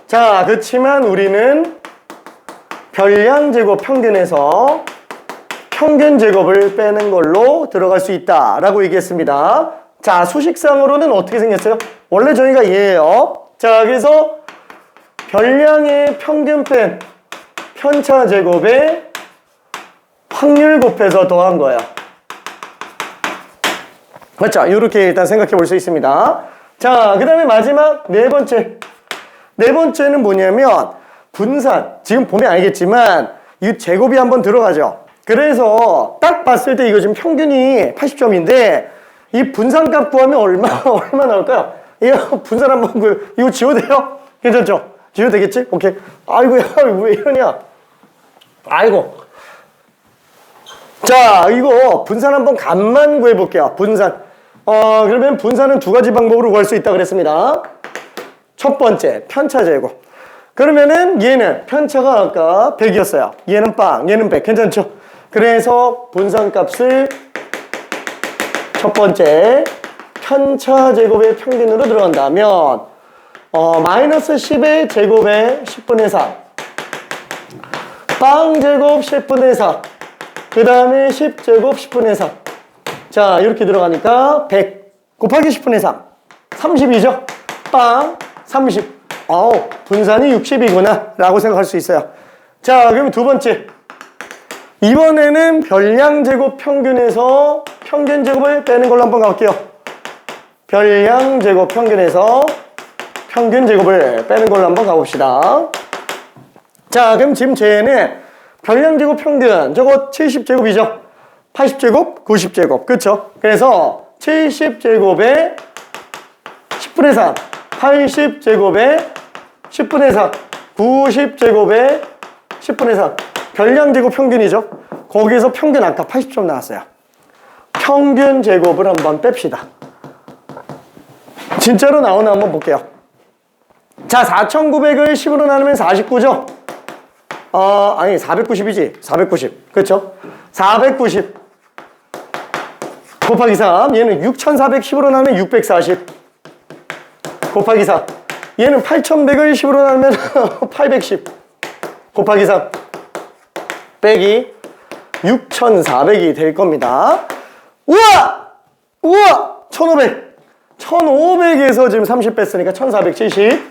자, 그렇지만 우리는 별량 제곱 평균에서 평균 제곱을 빼는 걸로 들어갈 수 있다라고 얘기했습니다. 자, 수식상으로는 어떻게 생겼어요? 원래 저희가 얘예요. 자, 그래서 별량의 평균 뺀 편차 제곱에 확률 곱해서 더한 거예요. 맞죠? 이렇게 일단 생각해 볼 수 있습니다. 자, 그 다음에 마지막 네 번째. 네 번째는 뭐냐면 분산. 지금 보면 알겠지만 이 제곱이 한번 들어가죠. 그래서 딱 봤을 때 이거 지금 평균이 80점인데 이 분산값 구하면 얼마 나올까요? 이거 분산 한번 이거 지워도 돼요? 괜찮죠? 지워도 되겠지? 오케이. 아이고야, 왜 이러냐? 아이고. 자, 이거 분산 한번 값만 구해볼게요. 분산. 그러면 분산은 두 가지 방법으로 구할 수 있다 그랬습니다. 첫 번째, 편차 제곱. 그러면은 얘는 편차가 아까 100이었어요. 얘는 빵, 얘는 100. 괜찮죠? 그래서 분산값을 첫 번째 편차 제곱의 평균으로 들어간다면 마이너스 10의 제곱의 10분의 4 빵 제곱 10분의 4 그 다음에 10제곱 10분의 4 자, 이렇게 들어가니까 100 곱하기 10분의 3 30이죠? 빵 30 분산이 60이구나 라고 생각할 수 있어요. 자, 그럼 두 번째 이번에는 별량 제곱 평균에서 평균 제곱을 빼는 걸로 한번 가볼게요. 별량 제곱 평균에서 평균 제곱을 빼는 걸로 한번 가봅시다. 자, 그럼 지금 쟤는 별량 제곱 평균 저거 70제곱이죠. 80제곱, 90제곱. 그쵸? 그래서 70제곱에 10분의 3 80제곱에 10분의 4 90제곱에 10분의 4 별량 제곱 평균이죠. 거기에서 평균 아까 80점 나왔어요. 평균 제곱을 한번 뺍시다. 진짜로 나오나 한번 볼게요. 자, 4900을 10으로 나누면 49죠? 아니 490이지. 490. 그렇죠? 490 곱하기 3. 얘는 6410으로 나누면 640 곱하기 4. 얘는 8100을 10으로 나누면 810 곱하기 3 빼기 6400이 될 겁니다. 우와! 1500 1500에서 지금 30 뺐으니까 1470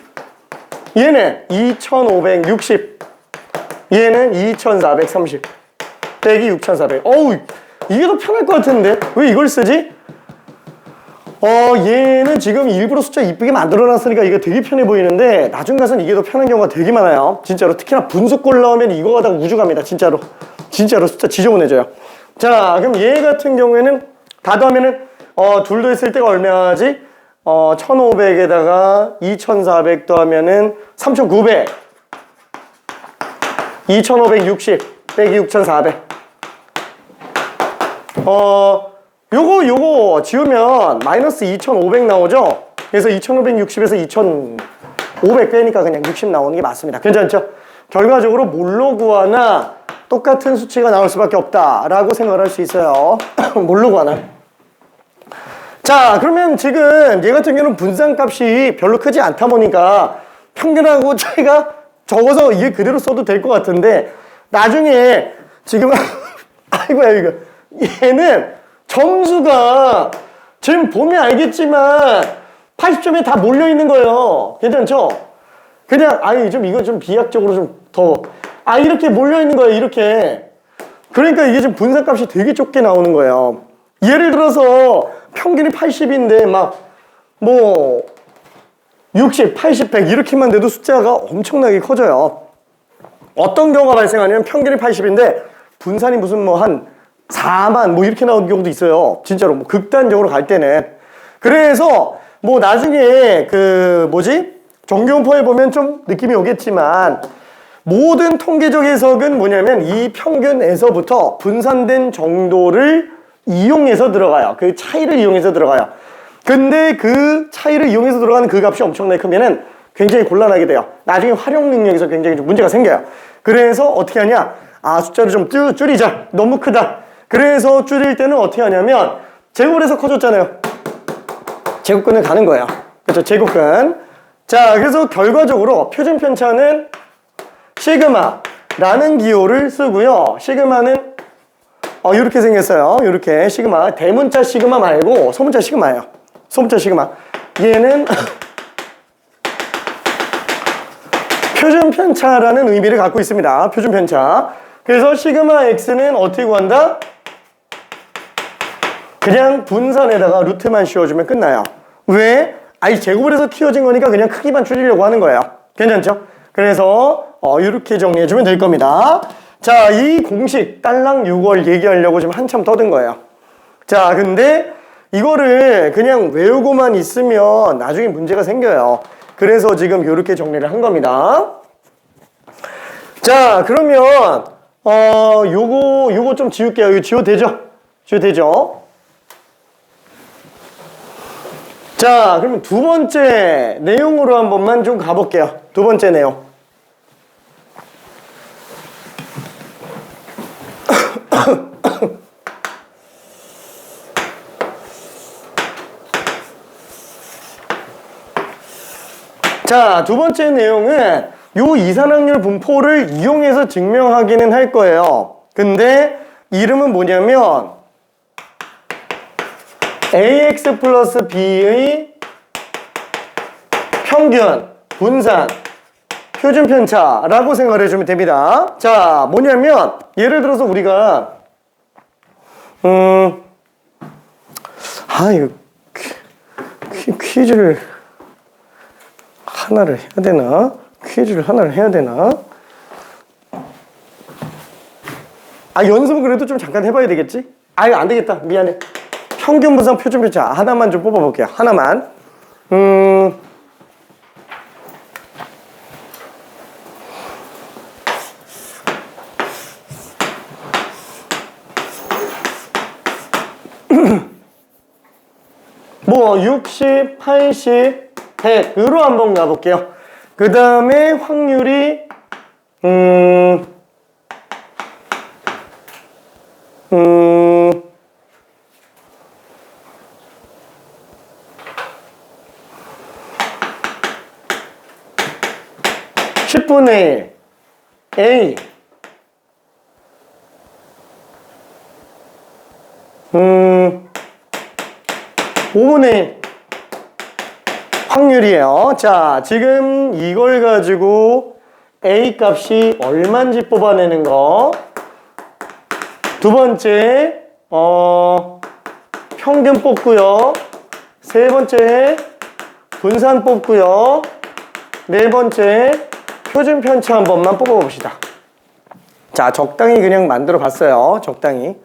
얘는 2560 얘는 2430 빼기 6400 어우, 이게 더 편할 것 같은데 왜 이걸 쓰지? 얘는 지금 일부러 숫자 이쁘게 만들어놨으니까 이게 되게 편해 보이는데 나중 가서는 이게 더 편한 경우가 되게 많아요. 진짜로. 특히나 분수꼴 나오면 이거 하다가 우주 갑니다. 진짜로 숫자 지저분해져요. 자, 그럼 얘 같은 경우에는 다 더하면은 둘 더했을 때가 얼마지? 1500에다가 2400 더하면은 3900 2560 빼기 6400 요거 지우면 마이너스 2500 나오죠? 그래서 2560에서 2500 빼니까 그냥 60 나오는 게 맞습니다. 괜찮죠? 결과적으로 뭘로 구하나 똑같은 수치가 나올 수밖에 없다라고 생각을 할 수 있어요. 뭘로 구하나? 자, 그러면 지금 얘 같은 경우는 분산값이 별로 크지 않다 보니까 평균하고 차이가 적어서 얘 그대로 써도 될 것 같은데 나중에 지금 아이고야 이거 얘는 점수가 지금 보면 알겠지만 80점에 다 몰려있는 거예요. 괜찮죠? 그냥 이거 좀 비약적으로 좀 더 이렇게 몰려있는 거예요. 이렇게. 그러니까 이게 지금 분산값이 되게 좁게 나오는 거예요. 예를 들어서 평균이 80인데 막 60, 80, 100 이렇게만 돼도 숫자가 엄청나게 커져요. 어떤 경우가 발생하냐면 평균이 80인데 분산이 무슨 한 4만 이렇게 나오는 경우도 있어요. 진짜로 극단적으로 갈 때는. 그래서 나중에 정규분포에 보면 좀 느낌이 오겠지만 모든 통계적 해석은 뭐냐면 이 평균에서부터 분산된 정도를 이용해서 들어가요. 그 차이를 이용해서 들어가요. 근데 그 차이를 이용해서 들어가는 그 값이 엄청나게 크면은 굉장히 곤란하게 돼요. 나중에 활용 능력에서 굉장히 좀 문제가 생겨요. 그래서 어떻게 하냐? 숫자를 좀 줄이자. 너무 크다. 그래서 줄일 때는 어떻게 하냐면 제곱을 해서 커졌잖아요. 제곱근을 가는 거예요. 그렇죠? 제곱근. 자, 그래서 결과적으로 표준 편차는 시그마라는 기호를 쓰고요. 시그마는 이렇게 생겼어요. 이렇게 시그마. 대문자 시그마 말고 소문자 시그마예요. 소문자 시그마. 얘는 표준 편차라는 의미를 갖고 있습니다. 표준 편차. 그래서 시그마 x는 어떻게 구한다? 그냥 분산에다가 루트만 씌워주면 끝나요. 왜? 제곱을 해서 키워진 거니까 그냥 크기만 줄이려고 하는 거예요. 괜찮죠? 그래서 이렇게 정리해주면 될 겁니다. 자, 이 공식 딸랑 6월 얘기하려고 지금 한참 떠든 거예요. 자, 근데 이거를 그냥 외우고만 있으면 나중에 문제가 생겨요. 그래서 지금 이렇게 정리를 한 겁니다. 자, 그러면 요거 좀 지울게요. 이거 지워도 되죠? 지워도 되죠? 자, 그러면 두 번째 내용으로 한 번만 좀 가볼게요. 두 번째 내용. 자, 두 번째 내용은 요 이산확률 분포를 이용해서 증명하기는 할 거예요. 근데 이름은 뭐냐면 ax 플러스 b의 평균, 분산, 표준 편차라고 생각을 해주면 됩니다. 자, 뭐냐면 예를 들어서 우리가 이거 퀴즈를 하나를 해야 되나? 퀴즈를 하나를 해야 되나? 연습은 그래도 좀 잠깐 해봐야 되겠지? 이거 안 되겠다. 미안해. 평균 분산 표준 편차 하나만 좀 뽑아볼게요. 하나만. 뭐 60, 80, 100으로 한번 가볼게요. 그 다음에 확률이 10분의 1 A 5분의 1 확률이에요. 자, 지금 이걸 가지고 A 값이 얼마인지 뽑아내는 거. 두 번째, 평균 뽑고요. 세 번째, 분산 뽑고요. 네 번째, 표준 편차 한 번만 뽑아봅시다. 자, 적당히 그냥 만들어 봤어요. 적당히.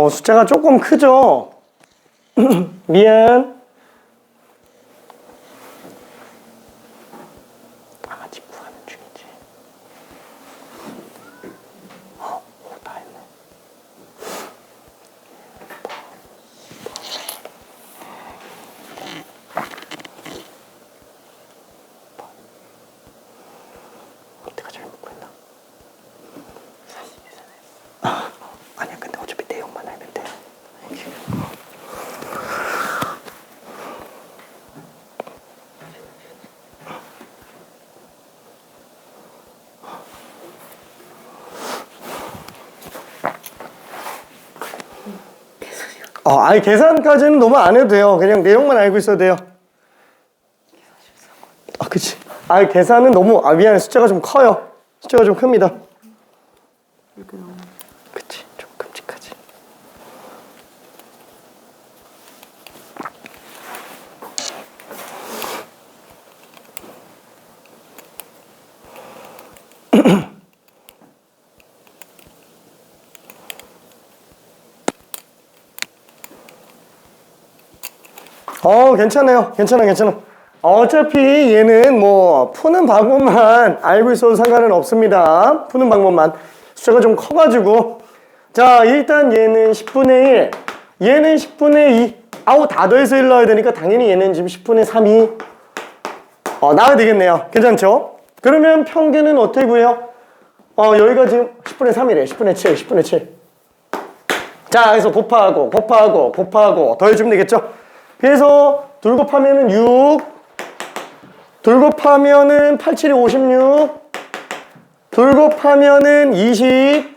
숫자가 조금 크죠? 미안. 강아지 구하는 중이지. 다 했네. 내가 잘못 했나? 아니야, 근데 어차피 내용만 알면 돼. 아니 계산까지는 너무 안 해도 돼요. 그냥 내용만 알고 있어도 돼요. 그치. 계산은 너무, 미안해. 숫자가 좀 커요. 숫자가 좀 큽니다. 그치. 좀 끔찍하지. 괜찮아요. 괜찮아. 어차피 얘는 뭐 푸는 방법만 알고 있어도 상관은 없습니다. 푸는 방법만. 숫자가 좀 커가지고. 자, 일단 얘는 10분의 1, 얘는 10분의 2. 다 더해서 1 넣어야 되니까 당연히 얘는 지금 10분의 3이 나와야 되겠네요. 괜찮죠? 그러면 평균은 어떻게 구해요? 여기가 지금 10분의 3이래. 10분의 7, 10분의 7. 자, 그래서 곱하고 더해주면 되겠죠? 그래서 둘 곱하면은 6, 둘 곱하면은 8, 7이 56, 둘 곱하면은 20,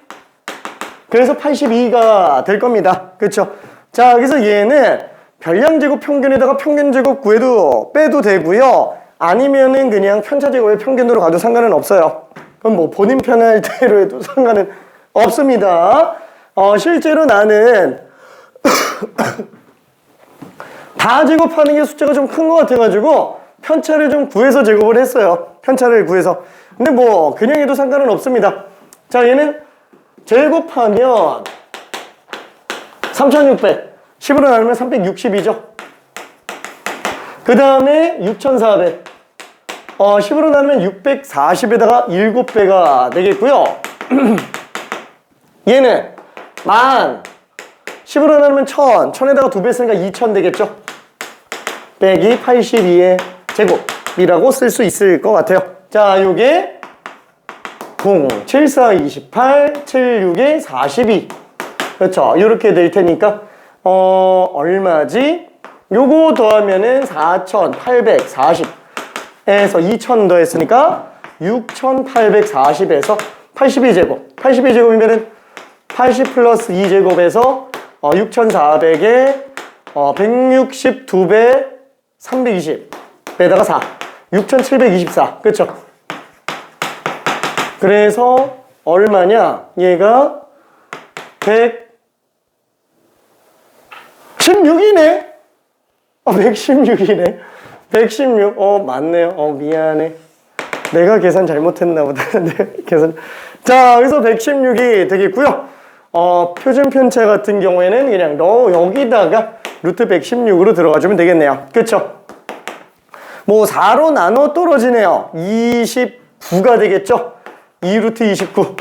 그래서 82가 될 겁니다. 그렇죠? 자, 그래서 얘는 별량제곱 평균에다가 평균제곱 구해도 빼도 되고요. 아니면은 그냥 편차제곱의 평균으로 가도 상관은 없어요. 그럼 뭐 본인 편할 대로 해도 상관은 없습니다. 실제로 나는 다 제곱하는 게 숫자가 좀 큰 것 같아가지고 편차를 좀 구해서 제곱을 했어요. 편차를 구해서. 근데 뭐 그냥 해도 상관은 없습니다. 자, 얘는 제곱하면 3600, 10으로 나누면 360이죠. 그 다음에 6400, 10으로 나누면 640에다가 7배가 되겠고요. 얘는 10,000, 10으로 나누면 1000, 1000에다가 2배 쓰니까 2000 되겠죠. 빼기 82의 제곱이라고 쓸 수 있을 것 같아요. 자, 요게 0, 7, 4, 28, 7, 6에 42. 그렇죠. 요렇게 될 테니까, 얼마지? 요거 더하면은 4840에서 2000 더했으니까 6840에서 82제곱. 82제곱이면은 80 플러스 2제곱에서 6400에 162배 320에다가 4. 6724. 그렇죠? 그래서 얼마냐? 얘가 116이네. 116이네. 116. 맞네요. 미안해. 내가 계산 잘못했나 보다. 계산. 자, 그래서 116이 되겠고요. 표준 편차 같은 경우에는 그냥 여기다가 루트 116으로 들어가주면 되겠네요. 그쵸? 뭐 4로 나눠 떨어지네요. 29가 되겠죠? 2루트 29.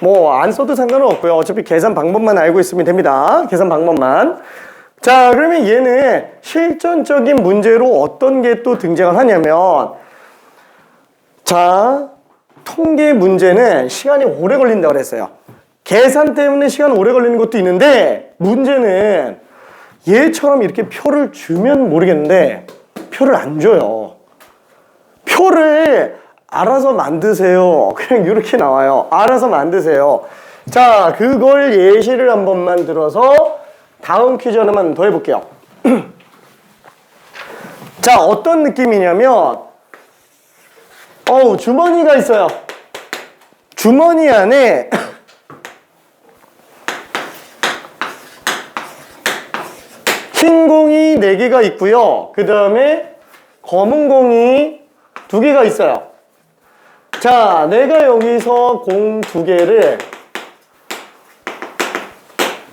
뭐 안 써도 상관은 없고요. 어차피 계산 방법만 알고 있으면 됩니다. 계산 방법만. 자, 그러면 얘는 실전적인 문제로 어떤 게 또 등장을 하냐면, 자, 통계 문제는 시간이 오래 걸린다고 그랬어요. 계산 때문에 시간 오래 걸리는 것도 있는데, 문제는 얘처럼 이렇게 표를 주면 모르겠는데 표를 안 줘요. 표를 알아서 만드세요. 그냥 이렇게 나와요. 알아서 만드세요. 자, 그걸 예시를 한 번만 들어서 다음 퀴즈 하나만 더 해볼게요. 자, 어떤 느낌이냐면 주머니가 있어요. 주머니 안에 흰 공이 4개가 있고요. 그 다음에 검은 공이 2개가 있어요. 자, 내가 여기서 공 2개를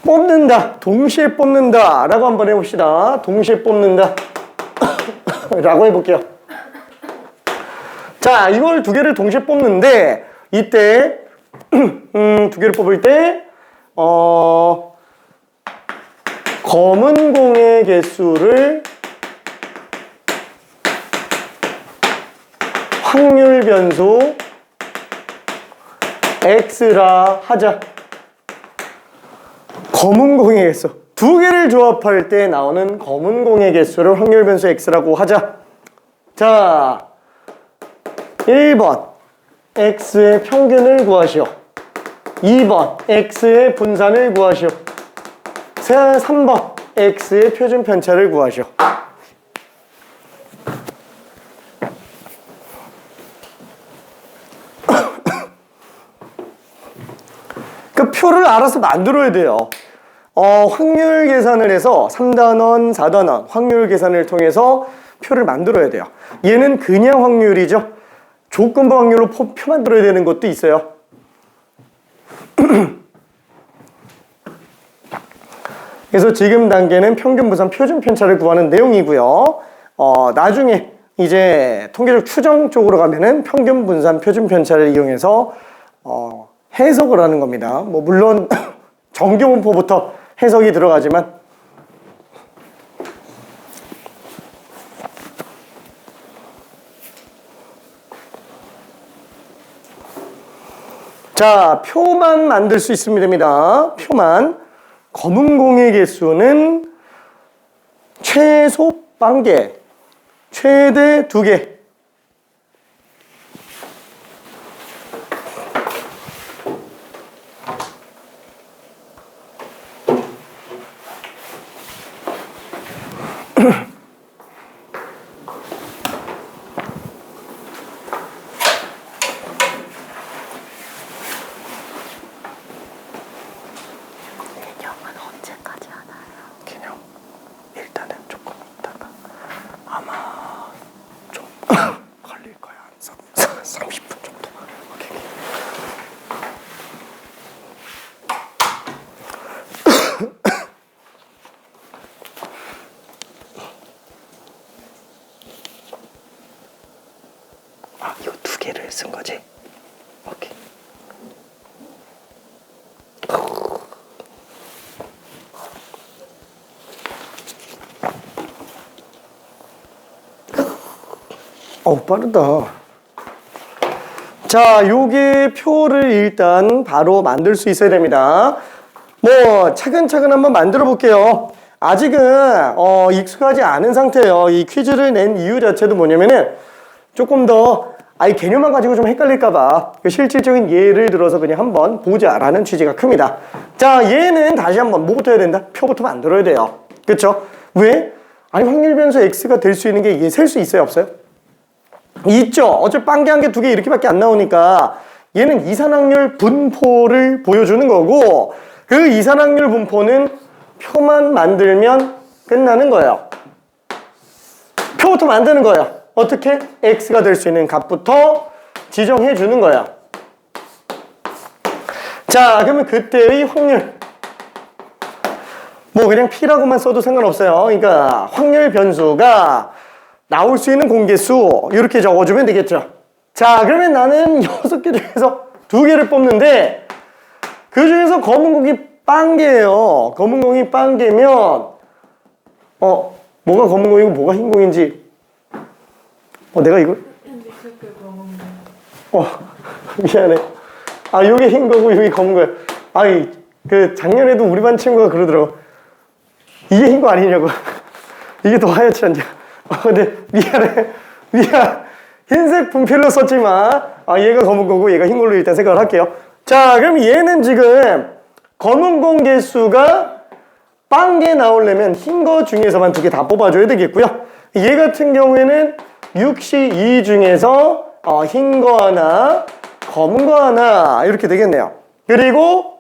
뽑는다, 동시에 뽑는다 라고 한번 해봅시다. 동시에 뽑는다 라고 해볼게요. 자, 이걸 두 개를 동시에 뽑는데 이때 두 개를 뽑을 때 검은 공의 개수를 확률 변수 x라 하자. 검은 공의 개수 두 개를 조합할 때 나오는 검은 공의 개수를 확률 변수 x라고 하자. 자, 1번 x의 평균을 구하시오. 2번 x의 분산을 구하시오. 3번 x의 표준 편차를 구하시오. 그 표를 알아서 만들어야 돼요. 확률 계산을 해서 3단원, 4단원 확률 계산을 통해서 표를 만들어야 돼요. 얘는 그냥 확률이죠. 조건부 확률로 표 만들어야 되는 것도 있어요. 그래서 지금 단계는 평균 분산 표준 편차를 구하는 내용이고요. 나중에 이제 통계적 추정 쪽으로 가면은 평균 분산 표준 편차를 이용해서 해석을 하는 겁니다. 뭐 물론 정규분포부터 해석이 들어가지만 자, 표만 만들 수 있으면 됩니다. 표만. 검은 공의 개수는 최소 1개, 최대 2개. 이거 두 개를 쓴 거지? 오케이. 빠르다. 자, 요게 표를 일단 바로 만들 수 있어야 됩니다. 뭐 차근차근 한번 만들어 볼게요. 아직은 익숙하지 않은 상태예요. 이 퀴즈를 낸 이유 자체도 뭐냐면은 조금 더 개념만 가지고 좀 헷갈릴까봐 실질적인 예를 들어서 그냥 한번 보자라는 취지가 큽니다. 자, 얘는 다시 한번 뭐부터 해야 된다? 표부터 만들어야 돼요. 그쵸? 왜? 확률 변수 x가 될 수 있는 게 이게 셀 수 있어요? 없어요? 있죠. 어차피 빵개 한 개, 두 개 이렇게밖에 안 나오니까 얘는 이산확률 분포를 보여주는 거고 그 이산확률 분포는 표만 만들면 끝나는 거예요. 표부터 만드는 거예요. 어떻게? x가 될 수 있는 값부터 지정해 주는 거야. 자, 그러면 그때의 확률 뭐 그냥 p라고만 써도 상관없어요. 그러니까 확률 변수가 나올 수 있는 공개수 이렇게 적어주면 되겠죠. 자, 그러면 나는 6개 중에서 2개를 뽑는데 그 중에서 검은 공이 빵개예요. 검은 공이 빵개면 뭐가 검은 공이고 뭐가 흰 공인지 내가 이걸 미안해. 요게 흰 거고 요게 검은 거야. 그 작년에도 우리 반 친구가 그러더라고. 이게 흰 거 아니냐고. 이게 더 하얗지 않냐. 근데 미안. 흰색 분필로 썼지만 얘가 검은 거고 얘가 흰 걸로 일단 생각을 할게요. 자, 그럼 얘는 지금 검은 공 개수가 빵개 나오려면 흰 거 중에서만 2개 다 뽑아줘야 되겠고요. 얘 같은 경우에는 6시2 중에서 흰 거 하나, 검은 거 하나 이렇게 되겠네요. 그리고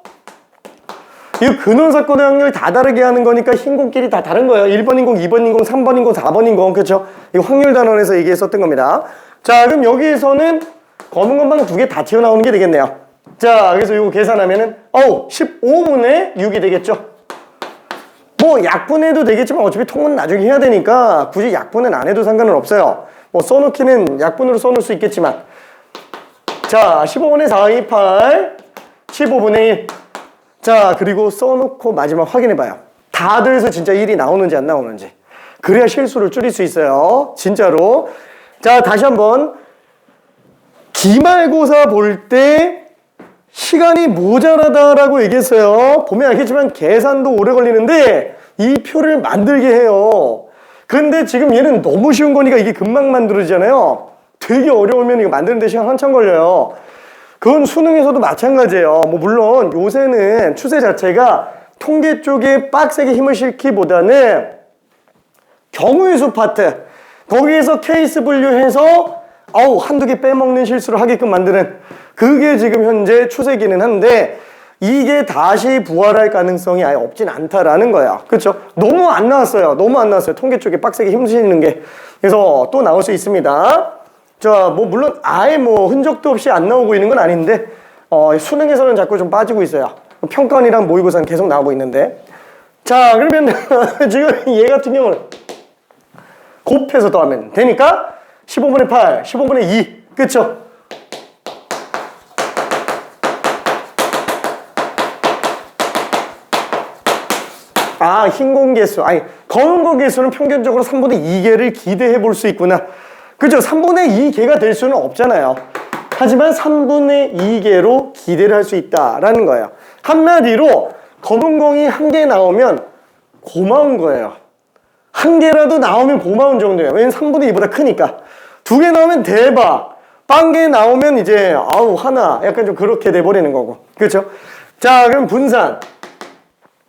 이 근원사건의 확률 다 다르게 하는 거니까 흰 공끼리 다 다른 거예요. 1번 인공, 2번 인공, 3번 인공, 4번 인공. 그렇죠? 이거 확률 단원에서 얘기했었던 겁니다. 자, 그럼 여기에서는 검은 것만 2개 다 튀어나오는 게 되겠네요. 자, 그래서 이거 계산하면은 15분의 6이 되겠죠. 뭐 약분해도 되겠지만 어차피 통은 나중에 해야 되니까 굳이 약분은 안 해도 상관은 없어요. 뭐 써놓기는 약분으로 써놓을 수 있겠지만, 자 15분의 4, 2, 8 15분의 1. 자, 그리고 써놓고 마지막 확인해봐요. 다 더해서 진짜 1이 나오는지 안 나오는지. 그래야 실수를 줄일 수 있어요. 진짜로. 자, 다시 한번. 기말고사 볼 때 시간이 모자라다라고 얘기했어요. 보면 알겠지만 계산도 오래 걸리는데 이 표를 만들게 해요. 근데 지금 얘는 너무 쉬운 거니까 이게 금방 만들어지잖아요. 되게 어려우면 이거 만드는 데 시간 한참 걸려요. 그건 수능에서도 마찬가지예요. 뭐 물론 요새는 추세 자체가 통계 쪽에 빡세게 힘을 실기보다는 경우의 수 파트, 거기에서 케이스 분류해서 한두 개 빼먹는 실수를 하게끔 만드는, 그게 지금 현재 추세기는 한데 이게 다시 부활할 가능성이 아예 없진 않다라는 거야. 그렇죠? 너무 안 나왔어요. 너무 안 나왔어요. 통계 쪽에 빡세게 힘쓰시는 게. 그래서 또 나올 수 있습니다. 자, 뭐 물론 아예 뭐 흔적도 없이 안 나오고 있는 건 아닌데 수능에서는 자꾸 좀 빠지고 있어요. 평가원이랑 모의고사는 계속 나오고 있는데. 자, 그러면 지금 얘 같은 경우는 곱해서 더하면 되니까 15분의 8, 15분의 2. 그쵸? 흰 공개수. 검은 공개수는 평균적으로 3분의 2개를 기대해 볼 수 있구나. 그죠? 3분의 2개가 될 수는 없잖아요. 하지만 3분의 2개로 기대를 할 수 있다라는 거예요. 한마디로 검은 공이 1개 나오면 고마운 거예요. 1개라도 나오면 고마운 정도예요. 왜냐면 3분의 2보다 크니까. 2개 나오면 대박. 1개 나오면 이제 하나 약간 좀 그렇게 돼버리는 거고. 그렇죠? 자, 그럼 분산.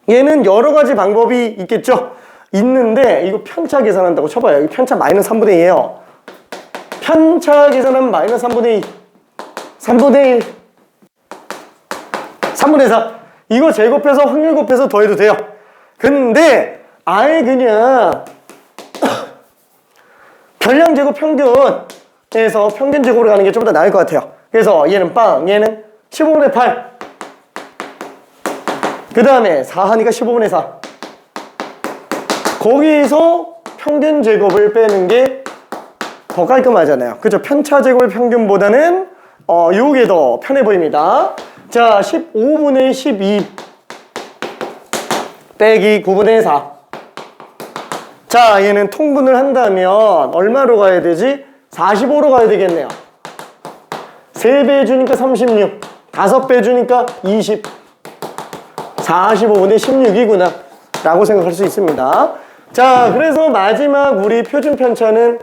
얘는 여러 가지 방법이 있겠죠? 있는데 이거 편차 계산한다고 쳐봐요. 여기 편차 마이너스 3분의 2예요. 편차 계산하면 마이너스 3분의 2, 3분의 1, 3분의 4. 이거 제곱해서 확률 곱해서 더해도 돼요. 근데 아예 그냥 별량 제곱 평균에서 평균 제곱으로 가는 게 좀 더 나을 것 같아요. 그래서 얘는 얘는 15분의 8. 그 다음에 4 하니까 15분의 4. 거기에서 평균 제곱을 빼는 게 더 깔끔하잖아요. 그죠? 편차 제곱의 평균보다는 요게 더 편해 보입니다. 자, 15분의 12 빼기 9분의 4. 자, 얘는 통분을 한다면 얼마로 가야 되지? 45로 가야 되겠네요. 3배 주니까 36, 5배 주니까 20, 45분의 16이구나 라고 생각할 수 있습니다. 자, 그래서 마지막 우리 표준 편차는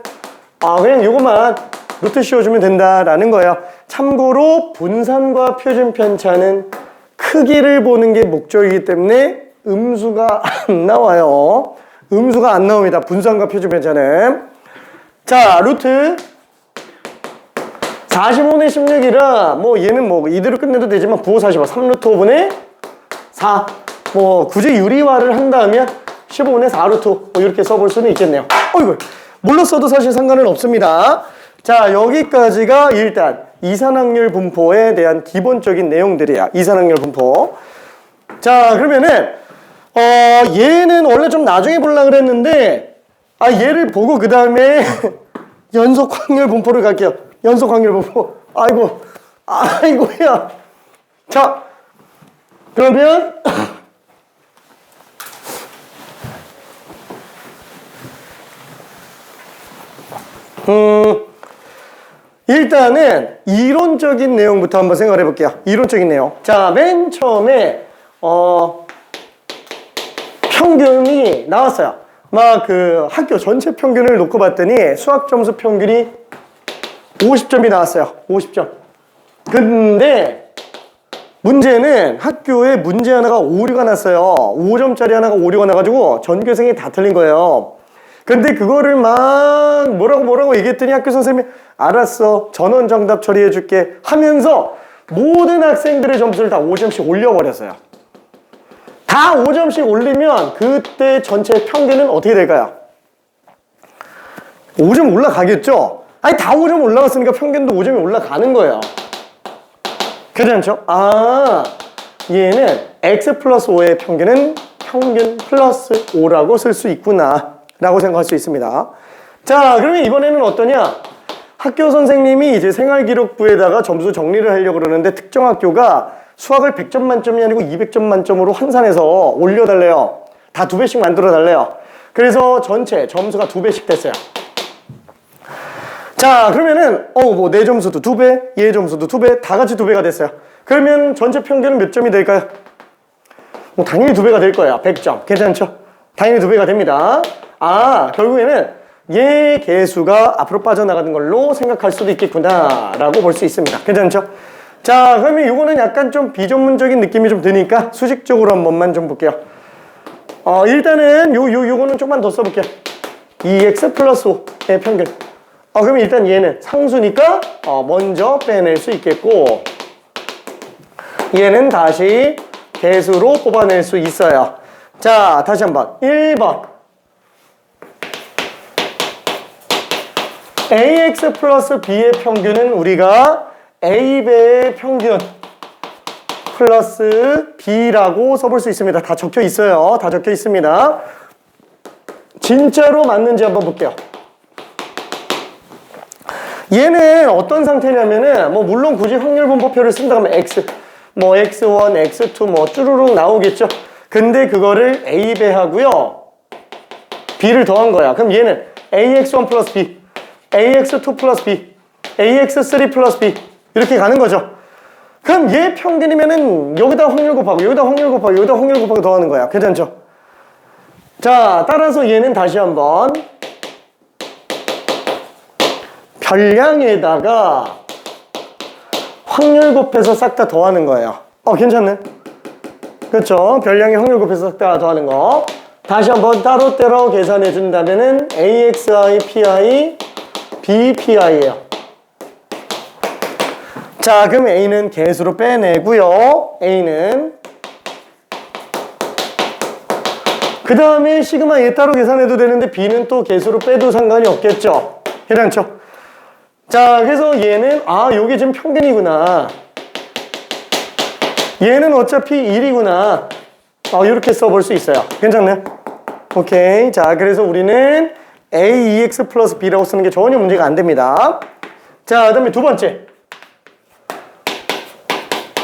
그냥 요것만 루트 씌워주면 된다라는 거예요. 참고로 분산과 표준 편차는 크기를 보는 게 목적이기 때문에 음수가 안 나와요. 음수가 안 나옵니다. 분산과 표준 편차는. 자, 루트 45분의 16이라 뭐 얘는 뭐 이대로 끝내도 되지만 9, 45, 3루트 5분의 4. 뭐 굳이 유리화를 한다면 15분의 4루트 뭐 이렇게 써볼 수는 있겠네요. 어이구, 뭘로 써도 사실 상관은 없습니다. 자, 여기까지가 일단 이산확률 분포에 대한 기본적인 내용들이야. 이산확률 분포. 자, 그러면은 얘는 원래 좀 나중에 보려고 그랬는데 얘를 보고 그 다음에 연속확률 분포를 갈게요. 연속확률 분포. 아이고야. 자, 그러면 일단은 이론적인 내용부터 한번 생각해 볼게요. 이론적인 내용. 자, 맨 처음에 평균이 나왔어요. 막 그 학교 전체 평균을 놓고 봤더니 수학 점수 평균이 50점이 나왔어요. 50점. 근데 문제는 학교에 문제 하나가 오류가 났어요. 5점짜리 하나가 오류가 나가지고 전교생이 다 틀린 거예요. 근데 그거를 막 뭐라고 얘기했더니 학교 선생님이 알았어, 전원 정답 처리해 줄게 하면서 모든 학생들의 점수를 다 5점씩 올려버렸어요. 다 5점씩 올리면 그때 전체 평균은 어떻게 될까요? 5점 올라가겠죠? 다 5점 올라갔으니까 평균도 5점이 올라가는 거예요. 괜찮죠? 아, 얘는 x 플러스 5의 평균은 평균 플러스 5라고 쓸 수 있구나 라고 생각할 수 있습니다. 자, 그러면 이번에는 어떠냐? 학교 선생님이 이제 생활기록부에다가 점수 정리를 하려고 그러는데 특정 학교가 수학을 100점 만점이 아니고 200점 만점으로 환산해서 올려달래요. 다 2배씩 만들어 달래요. 그래서 전체 점수가 2배씩 됐어요. 자, 그러면은 뭐 내 점수도 2배, 얘 점수도 2배, 다 같이 2배가 됐어요. 그러면 전체 평균은 몇 점이 될까요? 뭐 당연히 2배가 될 거예요. 100점. 괜찮죠? 당연히 2배가 됩니다. 아, 결국에는 얘 개수가 앞으로 빠져나가는 걸로 생각할 수도 있겠구나 라고 볼 수 있습니다. 괜찮죠? 자, 그러면 이거는 약간 좀 비전문적인 느낌이 좀 드니까 수식적으로 한 번만 좀 볼게요. 일단은 요거는 조금만 더 써볼게요. 2x 플러스 5의 평균. 그러면 일단 얘는 상수니까 먼저 빼낼 수 있겠고, 얘는 다시 개수로 뽑아낼 수 있어요. 자, 다시 한번 1번 ax 플러스 b의 평균은 우리가 a배의 평균 플러스 b라고 써볼 수 있습니다. 다 적혀 있어요. 다 적혀 있습니다. 진짜로 맞는지 한번 볼게요. 얘는 어떤 상태냐면은 물론 굳이 확률분포표를 쓴다 하면 x x1, x2 쭈루룩 나오겠죠. 근데 그거를 a배 하고요 b를 더한 거야. 그럼 얘는 ax1 플러스 b, ax2 플러스 b, ax3 플러스 b 이렇게 가는 거죠. 그럼 얘 평균이면은 여기다 확률 곱하고 여기다 확률 곱하고 여기다 확률 곱하고 더하는 거야. 괜찮죠? 자, 따라서 얘는 다시 한번 별량에다가 확률 곱해서 싹 다 더하는 거예요. 괜찮네. 그렇죠? 별량에 확률 곱해서 싹 다 더하는 거. 다시 한번 따로따로 계산해 준다면은 AXI, PI, BPI예요. 자, 그럼 A는 개수로 빼내고요. A는 그 다음에 시그마 얘 따로 계산해도 되는데 B는 또 개수로 빼도 상관이 없겠죠. 괜찮죠? 자, 그래서 얘는 요게 지금 평균이구나. 얘는 어차피 1이구나. 이렇게 써볼 수 있어요. 괜찮나요? 오케이. 자, 그래서 우리는 AEX 플러스 B라고 쓰는 게 전혀 문제가 안 됩니다. 자, 그 다음에 두 번째.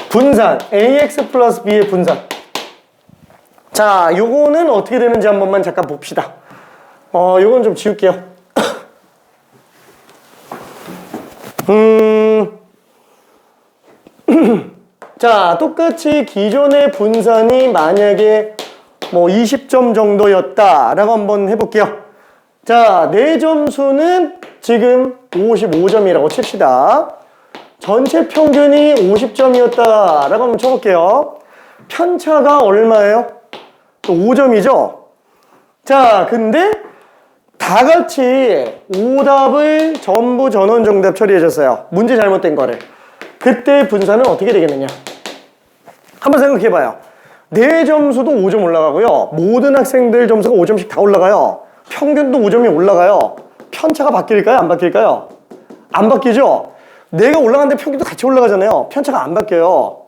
분산. AX 플러스 B의 분산. 자, 요거는 어떻게 되는지 한 번만 잠깐 봅시다. 요건 좀 지울게요. 자, 똑같이 기존의 분산이 만약에 20점 정도였다라고 한번 해볼게요. 자, 내 점수는 지금 55점이라고 칩시다. 전체 평균이 50점이었다라고 한번 쳐볼게요. 편차가 얼마예요? 5점이죠? 자, 근데 다 같이 오답을 전부 전원 정답 처리해줬어요. 문제 잘못된 거를. 그때 분산은 어떻게 되겠느냐? 한번 생각해봐요. 내 점수도 5점 올라가고요. 모든 학생들 점수가 5점씩 다 올라가요. 평균도 5점이 올라가요. 편차가 바뀔까요? 안 바뀔까요? 안 바뀌죠? 내가 올라가는데 평균도 같이 올라가잖아요. 편차가 안 바뀌어요.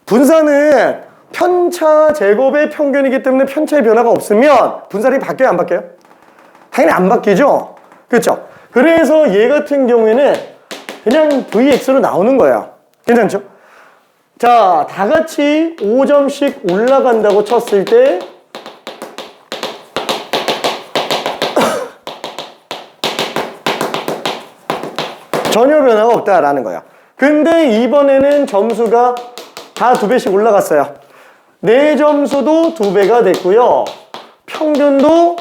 분산은 편차 제곱의 평균이기 때문에 편차의 변화가 없으면 분산이 바뀌어요? 안 바뀌어요? 당연히 안 바뀌죠? 그렇죠? 그래서 얘 같은 경우에는 그냥 VX로 나오는 거예요. 괜찮죠? 자, 다 같이 5점씩 올라간다고 쳤을 때 전혀 변화가 없다라는 거예요. 근데 이번에는 점수가 다 2배씩 올라갔어요. 내 점수도 2배가 됐고요. 평균도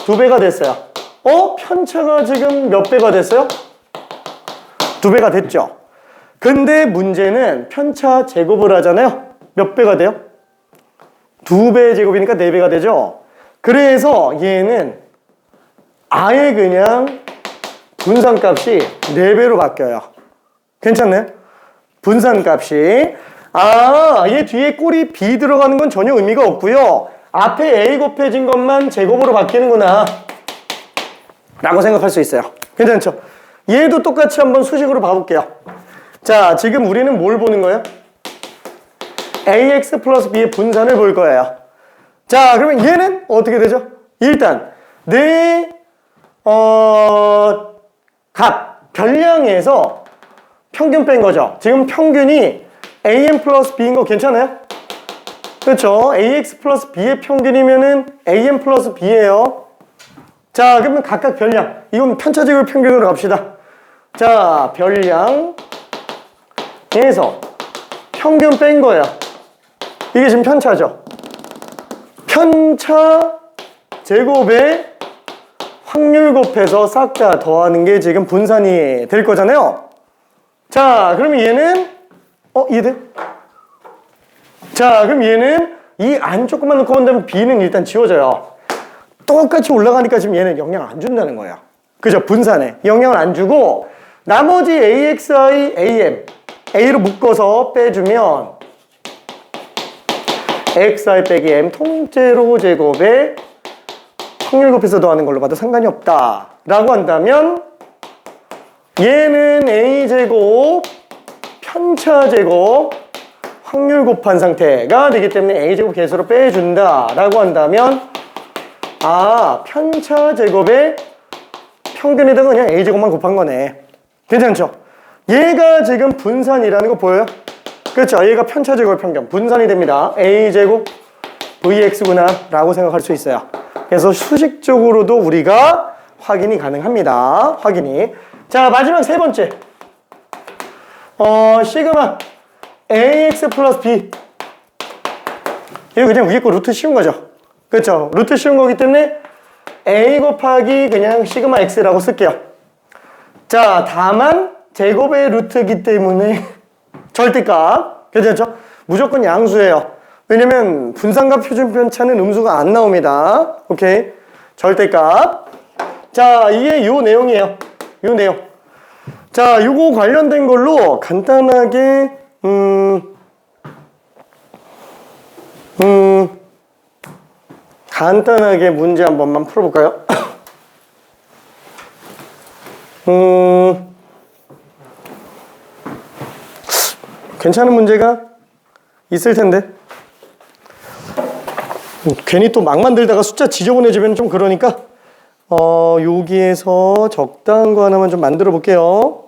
2배가 됐어요. 편차가 지금 몇 배가 됐어요? 2배가 됐죠. 근데 문제는 편차 제곱을 하잖아요. 몇 배가 돼요? 2배 제곱이니까 4배가 되죠. 그래서 얘는 아예 그냥 분산값이 4배로 바뀌어요. 괜찮나요? 분산값이 얘 뒤에 꼴이 B 들어가는 건 전혀 의미가 없고요. 앞에 A 곱해진 것만 제곱으로 바뀌는구나 라고 생각할 수 있어요. 괜찮죠? 얘도 똑같이 한번 수식으로 봐볼게요. 자, 지금 우리는 뭘 보는 거예요? ax 플러스 b의 분산을 볼 거예요. 자, 그러면 얘는 어떻게 되죠? 일단 내 값, 변량에서 평균 뺀 거죠. 지금 평균이 am 플러스 b인 거 괜찮아요? 그렇죠. ax 플러스 b의 평균이면은 am 플러스 b예요. 자, 그러면 각각 변량. 이건 편차제곱 평균으로 갑시다. 자, 변량에서 평균 뺀 거야. 이게 지금 편차죠. 편차 제곱에 확률 곱해서 싹 다 더하는 게 지금 분산이 될 거잖아요. 자, 그럼 얘는 이해돼? 자, 그럼 얘는 이 안쪽만 놓고 본다면 b는 일단 지워져요. 똑같이 올라가니까 지금 얘는 영향 안 준다는 거예요. 그죠? 분산에 영향을 안 주고 나머지 axi, am a로 묶어서 빼주면 xi 빼기 m 통째로 제곱에 확률 곱해서 더하는 걸로 봐도 상관이 없다 라고 한다면 얘는 a제곱 편차제곱 확률 곱한 상태가 되기 때문에 a제곱 계수로 빼준다 라고 한다면 편차제곱에 평균에다가 그냥 a제곱만 곱한 거네. 괜찮죠? 얘가 지금 분산이라는 거 보여요? 그렇죠? 얘가 편차제곱의 평균 분산이 됩니다. a제곱 vx구나 라고 생각할 수 있어요. 그래서 수식적으로도 우리가 확인이 가능합니다. 확인이. 자, 마지막 세 번째. 시그마 ax 플러스 b. 이거 그냥 위에 거 루트 씌운 거죠. 그렇죠? 루트 씌운 거기 때문에 a 곱하기 그냥 시그마 x라고 쓸게요. 자, 다만 제곱의 루트이기 때문에 절대값. 괜찮죠? 무조건 양수예요. 왜냐면 분산과 표준 편차는 음수가 안 나옵니다. 오케이. 절대값. 자, 이게 요 내용이에요. 요 내용. 자, 요거 관련된 걸로 간단하게 간단하게 문제 한 번만 풀어볼까요? 괜찮은 문제가 있을 텐데. 괜히 또 막 만들다가 숫자 지저분해지면 좀 그러니까 여기에서 적당한 거 하나만 좀 만들어 볼게요.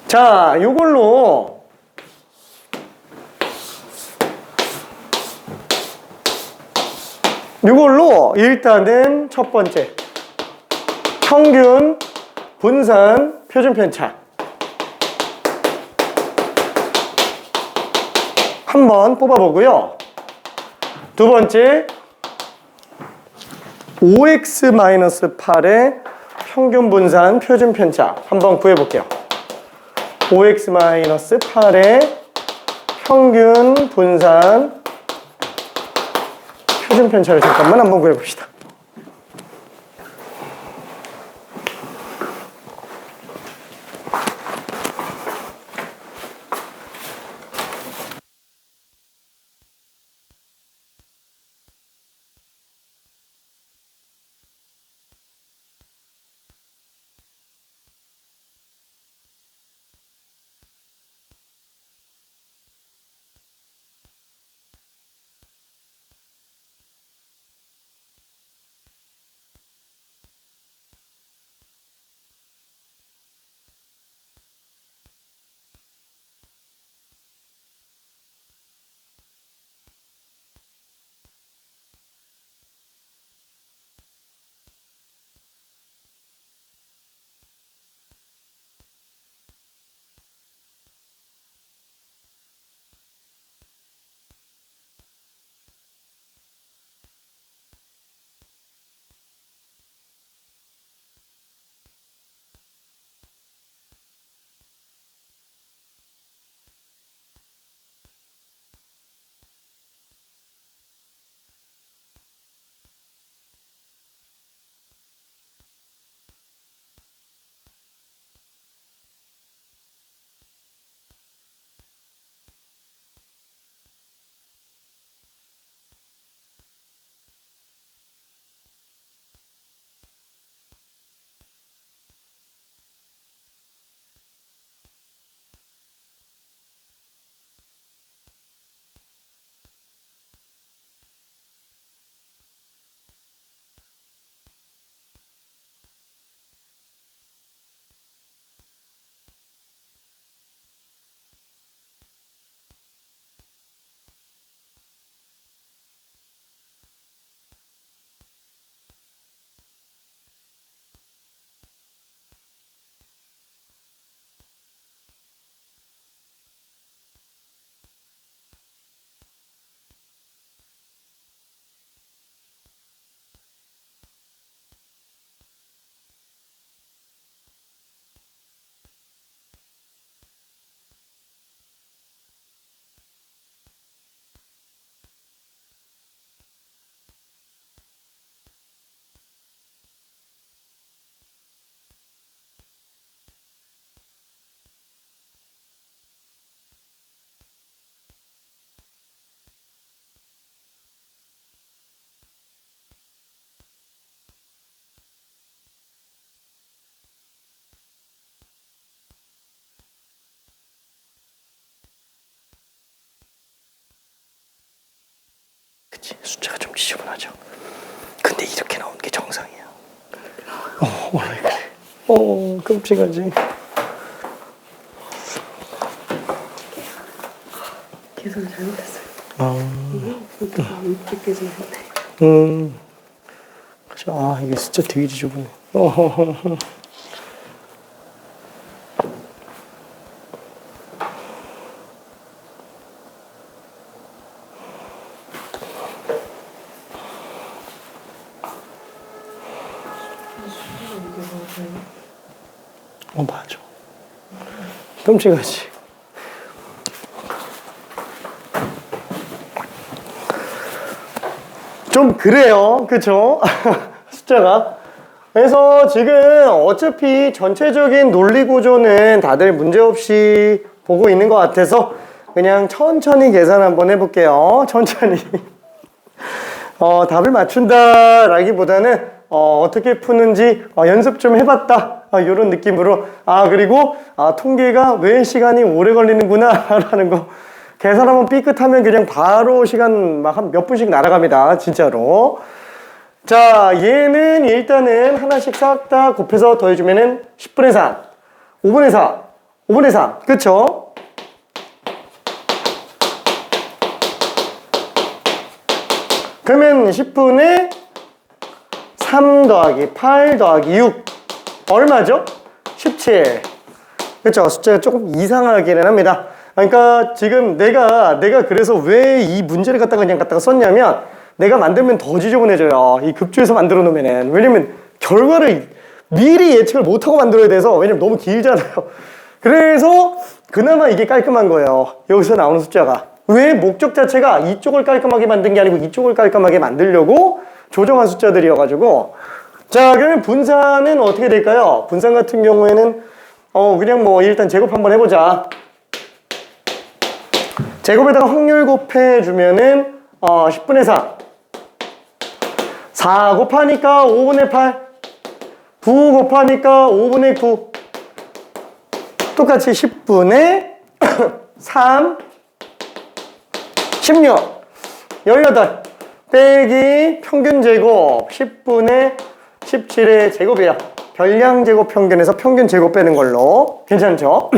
자, 요걸로 일단은 첫 번째 평균 분산 표준 편차 한번 뽑아보고요. 두 번째 5x-8의 평균 분산 표준 편차 한번 구해볼게요. 5x-8의 평균 분산 표준 편차를 잠깐만 한번 구해봅시다. 숫자가 좀 지저분하죠. 근데 이렇게 나오는 게 정상이야. 원래 그래. 끔찍하지. 계산 잘못했어요. 이렇게 했는데. 그죠. 이게 숫자 되게 지저분해. 맞아. 끔찍하지. 좀 그래요. 그쵸? 숫자가. 그래서 지금 어차피 전체적인 논리 구조는 다들 문제없이 보고 있는 것 같아서 그냥 천천히 계산 한번 해볼게요. 천천히. 답을 맞춘다라기보다는 어떻게 푸는지 연습 좀 해봤다. 이런 느낌으로. 그리고 통계가 왜 시간이 오래 걸리는구나 라는 거 계산하면 삐끗하면 그냥 바로 시간 막 한 몇 분씩 날아갑니다. 진짜로. 자, 얘는 일단은 하나씩 싹 다 곱해서 더해주면은 10분의 4, 5분의 4, 5분의 3. 그쵸? 그러면 10분의 3 더하기 8 더하기 6 얼마죠? 17. 그쵸? 숫자가 조금 이상하기는 합니다. 그러니까 지금 내가 그래서 왜 이 문제를 갖다가 썼냐면 내가 만들면 더 지저분해져요. 이 급주에서 만들어 놓으면은. 왜냐면 결과를 미리 예측을 못하고 만들어야 돼서, 왜냐면 너무 길잖아요. 그래서 그나마 이게 깔끔한 거예요. 여기서 나오는 숫자가. 왜? 목적 자체가 이쪽을 깔끔하게 만든 게 아니고 이쪽을 깔끔하게 만들려고 조정한 숫자들이어가지고. 자, 그러면 분산은 어떻게 될까요? 분산 같은 경우에는 그냥 뭐 일단 제곱 한번 해보자. 제곱에다가 확률 곱해주면은 10분의 4 4 곱하니까 5분의 8 9 곱하니까 5분의 9 똑같이 10분의 3 16 18 빼기 평균 제곱 10분의 17의 제곱이야. 별량 제곱 평균에서 평균 제곱 빼는 걸로. 괜찮죠?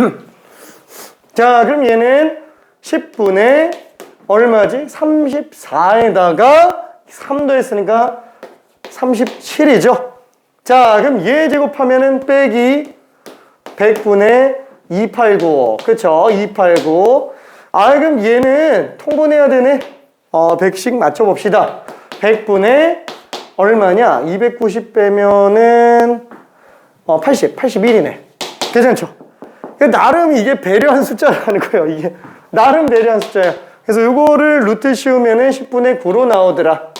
자, 그럼 얘는 10분의 얼마지? 34에다가 3도 했으니까 37이죠. 자, 그럼 얘 제곱하면은 빼기 100분의 289. 그쵸? 289. 그럼 얘는 통분해야 되네. 100씩 맞춰봅시다. 100분의 얼마냐? 290 빼면은 81이네. 괜찮죠? 나름 이게 배려한 숫자라는 거예요. 이게 나름 배려한 숫자예요. 그래서 요거를 루트 씌우면은 10분의 9로 나오더라.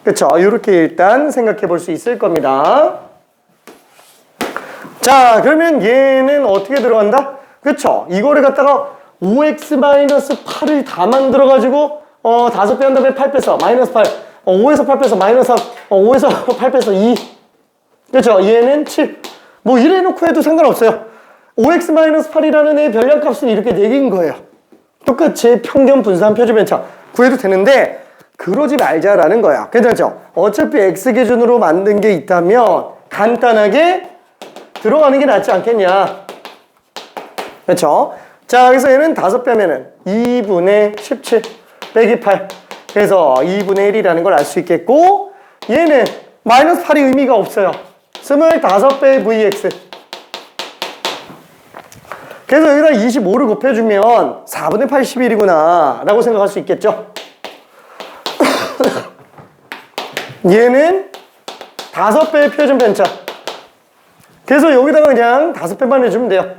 그쵸? 요렇게 일단 생각해 볼 수 있을 겁니다. 자, 그러면 얘는 어떻게 들어간다? 그쵸? 이거를 갖다가 5x-8을 다 만들어가지고 5 빼한 다음에 8 빼서 마이너스 8 5에서 8 빼서 마이너스 3 5에서 8 빼서 2 그쵸? 얘는 7 뭐 이래놓고 해도 상관없어요. 5x-8이라는 애의 별량값은 이렇게 4개인 거예요. 똑같이 평균 분산 표준 편차 구해도 되는데 그러지 말자라는 거야. 괜찮죠? 어차피 x 기준으로 만든 게 있다면 간단하게 들어가는 게 낫지 않겠냐. 그렇죠? 자, 그래서 얘는 5 빼면은 2분의 17 빼기 8 그래서 2분의 1이라는 걸 알 수 있겠고, 얘는 마이너스 8이 의미가 없어요. 25배 vx 그래서 여기다 25를 곱해주면 4분의 81이구나 라고 생각할 수 있겠죠. 얘는 5배의 표준 편차. 그래서 여기다가 그냥 5배만 해주면 돼요.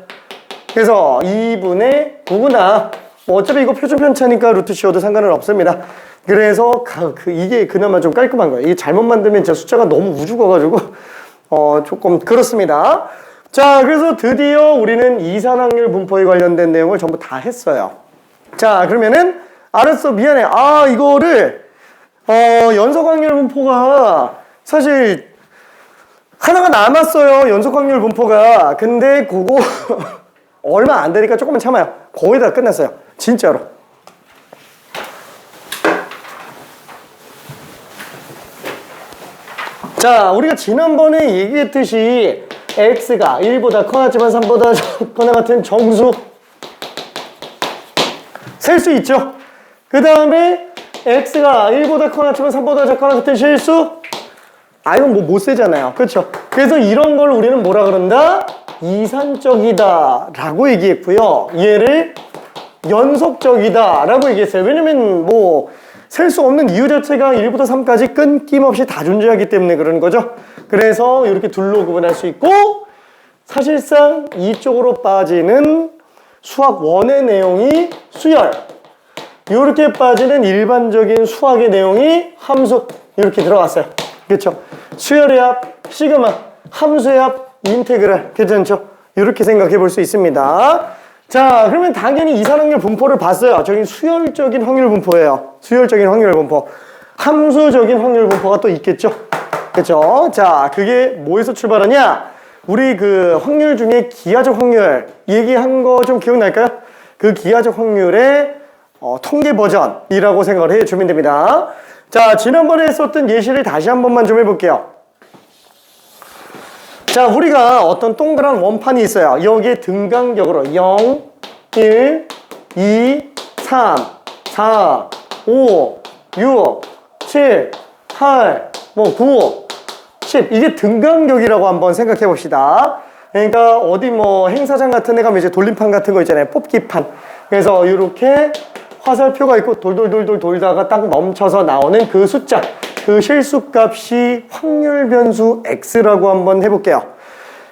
그래서 2분의 9구나. 뭐 어차피 이거 표준 편차니까 루트 씌워도 상관은 없습니다. 그래서 이게 그나마 좀 깔끔한 거예요. 이게 잘못 만들면 진짜 숫자가 너무 우죽어가지고 조금 그렇습니다. 자, 그래서 드디어 우리는 이산확률 분포에 관련된 내용을 전부 다 했어요. 자, 그러면은 알았어, 미안해. 이거를 연속확률 분포가 사실 하나가 남았어요. 연속확률 분포가. 근데 그거 얼마 안 되니까 조금만 참아요. 거의 다 끝났어요. 진짜로. 자, 우리가 지난번에 얘기했듯이 x가 1보다 커나지만 3보다 작거나 같은 정수 셀 수 있죠. 그 다음에 x가 1보다 커나지만 3보다 작거나 같은 실수 이건 뭐 못 세잖아요. 그렇죠? 그래서 이런 걸 우리는 뭐라 그런다? 이산적이다 라고 얘기했고요. 얘를 연속적이다 라고 얘기했어요. 왜냐면 뭐 셀 수 없는 이유 자체가 1부터 3까지 끊김없이 다 존재하기 때문에 그러는 거죠. 그래서 이렇게 둘로 구분할 수 있고, 사실상 이쪽으로 빠지는 수학 1의 내용이 수열, 이렇게 빠지는 일반적인 수학의 내용이 함수, 이렇게 들어갔어요. 그렇죠? 수열의 합, 시그마, 함수의 합, 인테그랄. 괜찮죠? 이렇게 생각해 볼 수 있습니다. 자, 그러면 당연히 이산확률 분포를 봤어요. 저기 수열적인 확률 분포예요. 수열적인 확률 분포. 함수적인 확률 분포가 또 있겠죠? 그렇죠? 자, 그게 뭐에서 출발하냐? 우리 그 확률 중에 기하적 확률 얘기한 거 좀 기억날까요? 그 기하적 확률의 통계 버전이라고 생각을 해주면 됩니다. 자, 지난번에 했었던 예시를 다시 한 번만 좀 해볼게요. 자, 우리가 어떤 동그란 원판이 있어요. 여기에 등간격으로 0, 1, 2, 3, 4, 5, 6, 7, 8, 9, 10. 이게 등간격이라고 한번 생각해 봅시다. 그러니까 어디 뭐 행사장 같은 데 가면 이제 돌림판 같은 거 있잖아요. 뽑기판. 그래서 이렇게 화살표가 있고 돌돌돌돌 돌다가 딱 멈춰서 나오는 그 숫자. 그 실수값이 확률 변수 x라고 한번 해볼게요.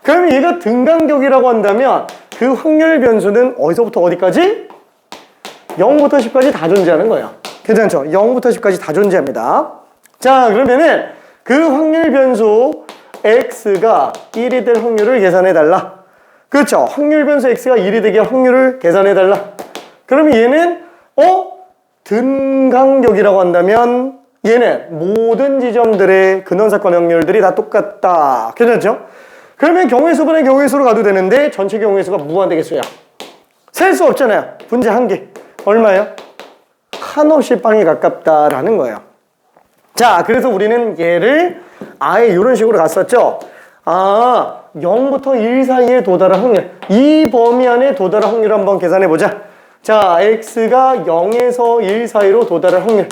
그러면 얘가 등간격이라고 한다면 그 확률 변수는 어디서부터 어디까지? 0부터 10까지 다 존재하는 거예요. 괜찮죠? 0부터 10까지 다 존재합니다. 자, 그러면은 그 확률 변수 x가 1이 될 확률을 계산해달라. 그렇죠? 확률 변수 x가 1이 되게 확률을 계산해달라. 그러면 얘는 등간격이라고 한다면 얘는 모든 지점들의 근원사건 확률들이 다 똑같다. 괜찮죠? 그러면 경우의 수분의 경우의 수로 가도 되는데 전체 경우의 수가 무한대 개수야. 셀 수 없잖아요. 분자 한 개. 얼마예요? 한없이 빵에 가깝다라는 거예요. 자, 그래서 우리는 얘를 아예 이런 식으로 갔었죠. 0부터 1 사이에 도달한 확률. 이 범위 안에 도달한 확률 한번 계산해보자. 자, x가 0에서 1 사이로 도달할 확률.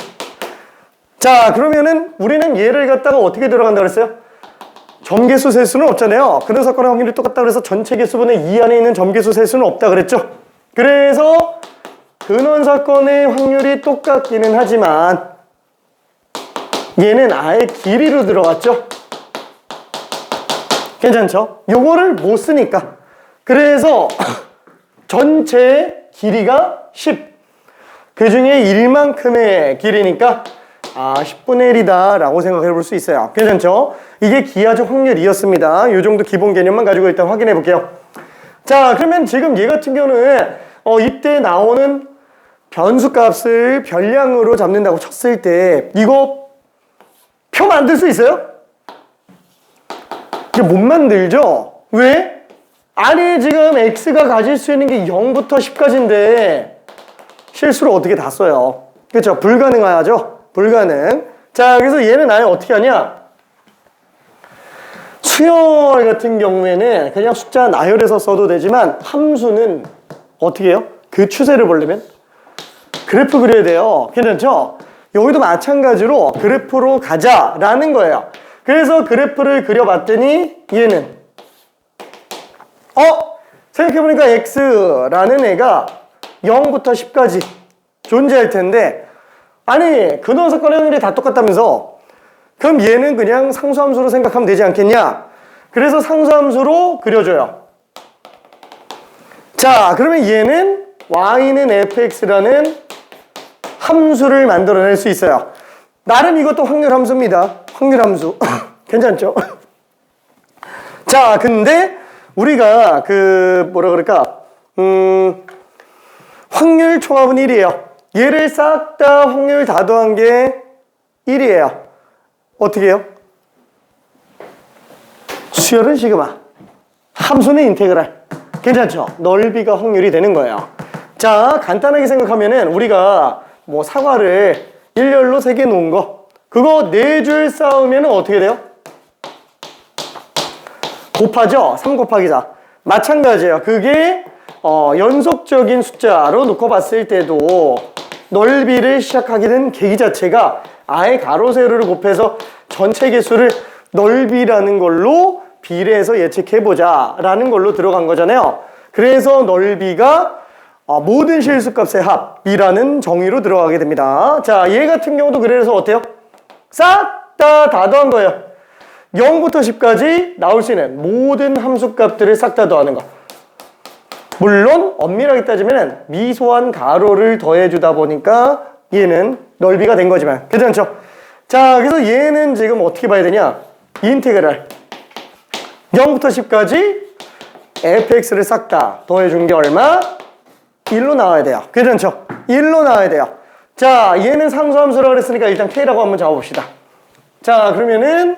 자, 그러면은 우리는 얘를 갖다가 어떻게 들어간다 그랬어요? 점개수 셀수는 없잖아요. 근원사건의 확률이 똑같다 그래서 전체 개수분의 2 안에 있는 점개수 셀수는 없다 그랬죠. 그래서 근원사건의 확률이 똑같기는 하지만 얘는 아예 길이로 들어갔죠. 괜찮죠? 요거를 못 쓰니까. 그래서 전체 길이가 10. 그 중에 1만큼의 길이니까 10분의 1이다 라고 생각해 볼 수 있어요. 괜찮죠? 이게 기하적 확률이었습니다. 이 정도 기본 개념만 가지고 일단 확인해 볼게요. 자, 그러면 지금 얘 같은 경우는 이때 나오는 변수값을 별량으로 잡는다고 쳤을 때 이거 표 만들 수 있어요? 이게 못 만들죠? 왜? 아니, 지금 x가 가질 수 있는 게 0부터 10까지인데 실수로 어떻게 다 써요? 그렇죠? 불가능하죠? 불가능. 자, 그래서 얘는 아예 어떻게 하냐? 수열 같은 경우에는 그냥 숫자 나열해서 써도 되지만 함수는 어떻게 해요? 그 추세를 보려면 그래프 그려야 돼요. 괜찮죠? 여기도 마찬가지로 그래프로 가자라는 거예요. 그래서 그래프를 그려봤더니 얘는 생각해보니까 x라는 애가 0부터 10까지 존재할 텐데 아니, 근원사건의 확률이 다 똑같다면서 그럼 얘는 그냥 상수함수로 생각하면 되지 않겠냐? 그래서 상수함수로 그려줘요. 자, 그러면 얘는 y는 fx라는 함수를 만들어낼 수 있어요. 나름 이것도 확률함수입니다. 확률함수. 괜찮죠? 자, 근데 우리가 확률 총합은 1이에요. 얘를 싹 다 확률 다 더한 게 1이에요. 어떻게 해요? 수열은 시그마, 함수는 인테그랄. 괜찮죠? 넓이가 확률이 되는 거예요. 자, 간단하게 생각하면은 우리가 뭐 사과를 일렬로 3개 놓은 거 그거 4줄 쌓으면 어떻게 돼요? 곱하죠? 3 곱하기 4. 마찬가지예요. 그게 연속적인 숫자로 놓고 봤을 때도 넓이를 시작하게 된 계기 자체가 아예 가로 세로를 곱해서 전체 개수를 넓이라는 걸로 비례해서 예측해보자 라는 걸로 들어간 거잖아요. 그래서 넓이가 모든 실수값의 합이라는 정의로 들어가게 됩니다. 자, 얘 같은 경우도 그래서 어때요? 싹 다 더한 거예요. 0부터 10까지 나올 수 있는 모든 함수값들을 싹 다 더하는 거. 물론 엄밀하게 따지면 미소한 가로를 더해주다 보니까 얘는 넓이가 된 거지만 괜찮죠? 자, 그래서 얘는 지금 어떻게 봐야 되냐? 인테그랄 0부터 10까지 fx를 싹 다 더해준 게 얼마? 1로 나와야 돼요. 괜찮죠? 1로 나와야 돼요. 자, 얘는 상수함수라고 그랬으니까 일단 k라고 한번 잡아봅시다. 자, 그러면은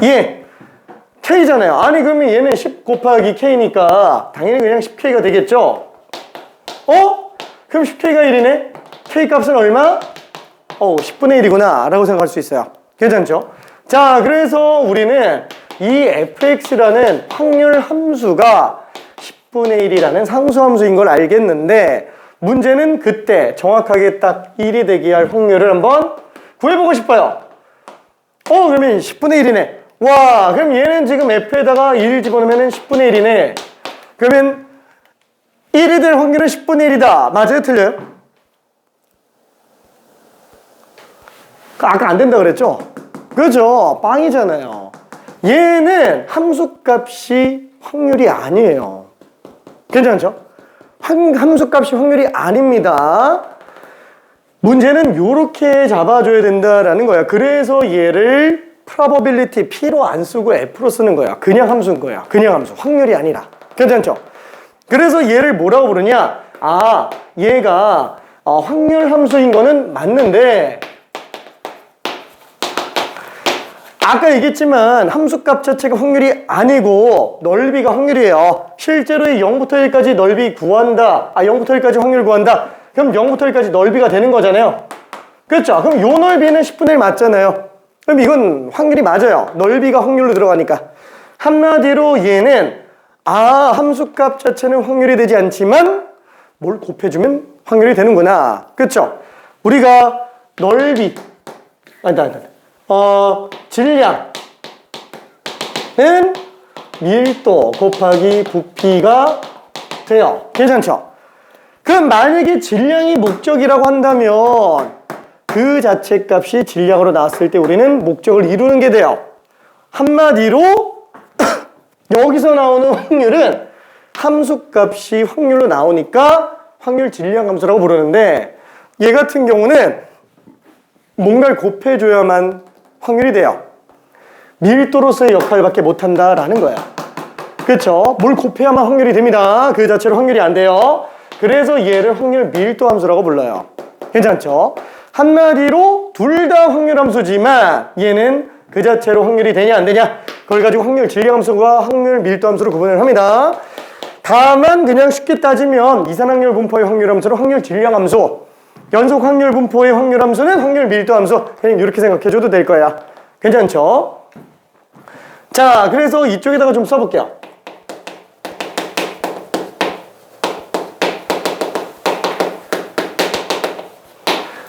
얘 k잖아요. 아니 그러면 얘는 10 곱하기 k니까 당연히 그냥 10k가 되겠죠? 그럼 10k가 1이네? k 값은 얼마? 10분의 1이구나 라고 생각할 수 있어요. 괜찮죠? 자, 그래서 우리는 이 fx라는 확률 함수가 10분의 1이라는 상수함수인 걸 알겠는데 문제는 그때 정확하게 딱 1이 되게 할 확률을 한번 구해보고 싶어요. 그러면 10분의 1이네. 와, 그럼 얘는 지금 f에다가 1을 집어넣으면 10분의 1이네. 그러면 1이 될 확률은 10분의 1이다. 맞아요? 틀려요? 아까 안 된다 그랬죠? 그죠? 빵이잖아요. 얘는 함수값이 확률이 아니에요. 괜찮죠? 함수값이 확률이 아닙니다. 문제는 요렇게 잡아줘야 된다라는 거야. 그래서 얘를 probability P로 안 쓰고 F로 쓰는 거야. 그냥 함수인 거야. 그냥 함수. 확률이 아니라. 괜찮죠? 그래서 얘를 뭐라고 부르냐? 얘가 확률 함수인 거는 맞는데 아까 얘기했지만 함수값 자체가 확률이 아니고 넓이가 확률이에요. 실제로 0부터 1까지 넓이 구한다. 0부터 1까지 확률 구한다. 그럼 0부터 1까지 넓이가 되는 거잖아요. 그렇죠? 그럼 요 넓이는 10분의 1 맞잖아요. 그럼 이건 확률이 맞아요. 넓이가 확률로 들어가니까. 한마디로 얘는 함수값 자체는 확률이 되지 않지만 뭘 곱해주면 확률이 되는구나. 그렇죠? 우리가 넓이 질량은 밀도 곱하기 부피가 돼요. 괜찮죠? 그럼 만약에 질량이 목적이라고 한다면 그 자체 값이 질량으로 나왔을 때 우리는 목적을 이루는 게 돼요. 한마디로 여기서 나오는 확률은 함수값이 확률로 나오니까 확률 질량 함수라고 부르는데 얘 같은 경우는 뭔가를 곱해줘야만 확률이 돼요. 밀도로서의 역할밖에 못한다라는 거야. 그렇죠? 뭘 곱해야만 확률이 됩니다. 그 자체로 확률이 안 돼요. 그래서 얘를 확률 밀도 함수라고 불러요. 괜찮죠? 한마디로 둘 다 확률 함수지만 얘는 그 자체로 확률이 되냐 안 되냐 그걸 가지고 확률 질량 함수와 확률 밀도 함수로 구분을 합니다. 다만 그냥 쉽게 따지면 이산확률 분포의 확률 함수로 확률 질량 함수, 연속 확률 분포의 확률 함수는 확률 밀도 함수, 그냥 이렇게 생각해줘도 될 거야. 괜찮죠? 자, 그래서 이쪽에다가 좀 써볼게요.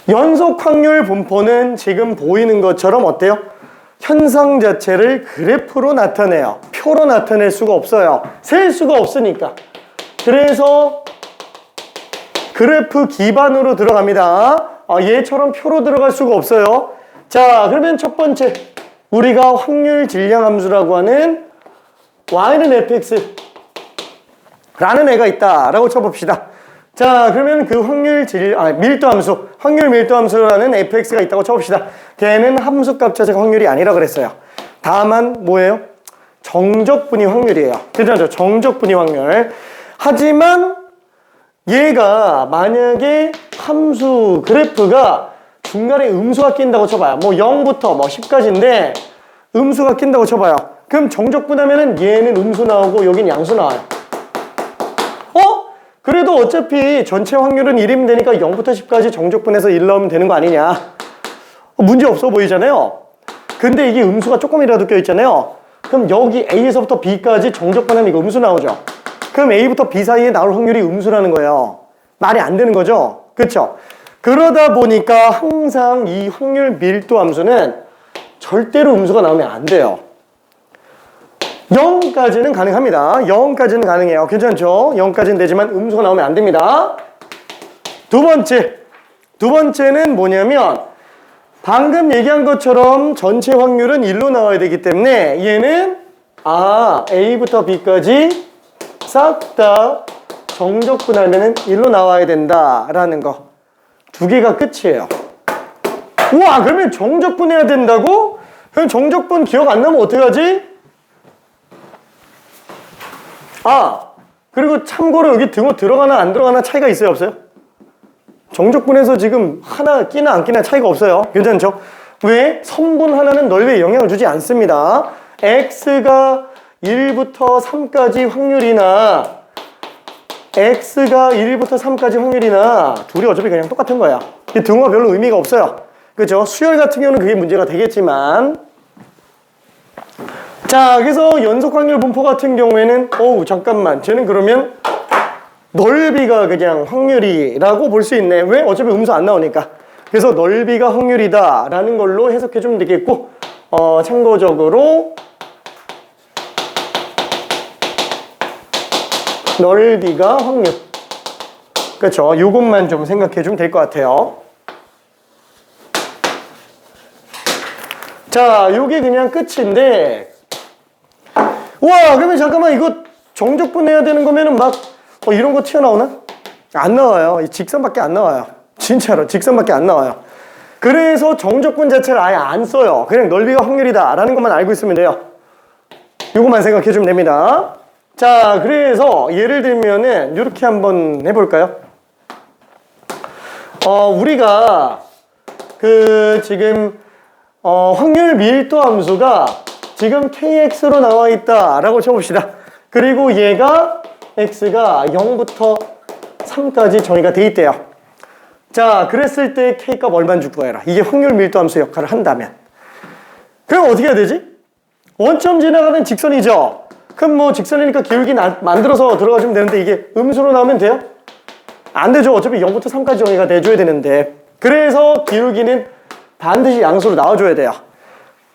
연속 확률 분포는 지금 보이는 것처럼 어때요? 현상 자체를 그래프로 나타내요. 표로 나타낼 수가 없어요. 셀 수가 없으니까. 그래서 그래프 기반으로 들어갑니다. 얘처럼 표로 들어갈 수가 없어요. 자, 그러면 첫 번째 우리가 확률 질량 함수라고 하는 y는 fx 라는 애가 있다라고 쳐봅시다. 자, 그러면 그 밀도 함수, 확률 밀도 함수라는 fx가 있다고 쳐봅시다. 걔는 함수값 자체가 확률이 아니라 그랬어요. 다만 뭐예요? 정적분위 확률이에요. 괜찮죠? 정적분위 확률. 하지만 얘가 만약에 함수 그래프가 중간에 음수가 낀다고 쳐봐요. 뭐 0부터 뭐 10까지인데 음수가 낀다고 쳐봐요. 그럼 정적분하면은 얘는 음수 나오고 여긴 양수 나와요. 그래도 어차피 전체 확률은 1이면 되니까 0부터 10까지 정적분해서 1 넣으면 되는 거 아니냐. 문제 없어 보이잖아요. 근데 이게 음수가 조금이라도 껴있잖아요. 그럼 여기 A에서부터 B까지 정적분하면 이거 음수 나오죠. 그럼 A부터 B 사이에 나올 확률이 음수라는 거예요. 말이 안 되는 거죠. 그렇죠? 그러다 보니까 항상 이 확률 밀도 함수는 절대로 음수가 나오면 안 돼요. 0까지는 가능합니다. 0까지는 가능해요. 괜찮죠? 0까지는 되지만 음수가 나오면 안 됩니다. 두 번째는 뭐냐면 방금 얘기한 것처럼 전체 확률은 1로 나와야 되기 때문에 얘는 A부터 B까지 싹 다 정적분하면 1로 나와야 된다라는 거. 두 개가 끝이에요. 우와, 그러면 정적분해야 된다고? 그럼 정적분 기억 안 나면 어떡하지? 그리고 참고로 여기 등호 들어가나 안 들어가나 차이가 있어요, 없어요? 정적분해서 지금 하나 끼나 안 끼나 차이가 없어요. 괜찮죠? 왜? 선분 하나는 넓이에 영향을 주지 않습니다. x가 1부터 3까지 확률이나 x가 1부터 3까지 확률이나 둘이 어차피 그냥 똑같은 거야. 이 등호가 별로 의미가 없어요. 그죠? 수열 같은 경우는 그게 문제가 되겠지만, 자, 그래서 연속 확률 분포 같은 경우에는 잠깐만, 쟤는 그러면 넓이가 그냥 확률이라고 볼 수 있네. 왜? 어차피 음수 안 나오니까. 그래서 넓이가 확률이다 라는 걸로 해석해 주면 되겠고, 참고적으로 넓이가 확률. 그렇죠? 요것만 좀 생각해 주면 될 것 같아요. 자, 요게 그냥 끝인데, 우와, 그러면 잠깐만, 이거 정적분해야 되는 거면은 막 이런 거 튀어나오나? 안 나와요. 이 직선밖에 안 나와요. 진짜로 직선밖에 안 나와요. 그래서 정적분 자체를 아예 안 써요. 그냥 넓이가 확률이다 라는 것만 알고 있으면 돼요. 요것만 생각해 주면 됩니다. 자, 그래서 예를 들면은 이렇게 한번 해볼까요? 우리가 지금 확률 밀도 함수가 지금 kx로 나와 있다 라고 쳐봅시다. 그리고 얘가 x가 0부터 3까지 정의가 돼 있대요. 자, 그랬을 때 k값 얼마인 줄 구해라. 이게 확률 밀도 함수 역할을 한다면. 그럼 어떻게 해야 되지? 원점 지나가는 직선이죠. 그럼 뭐 직선이니까 기울기 만들어서 들어가주면 되는데 이게 음수로 나오면 돼요? 안 되죠. 어차피 0부터 3까지 정의가 돼줘야 되는데. 그래서 기울기는 반드시 양수로 나와줘야 돼요.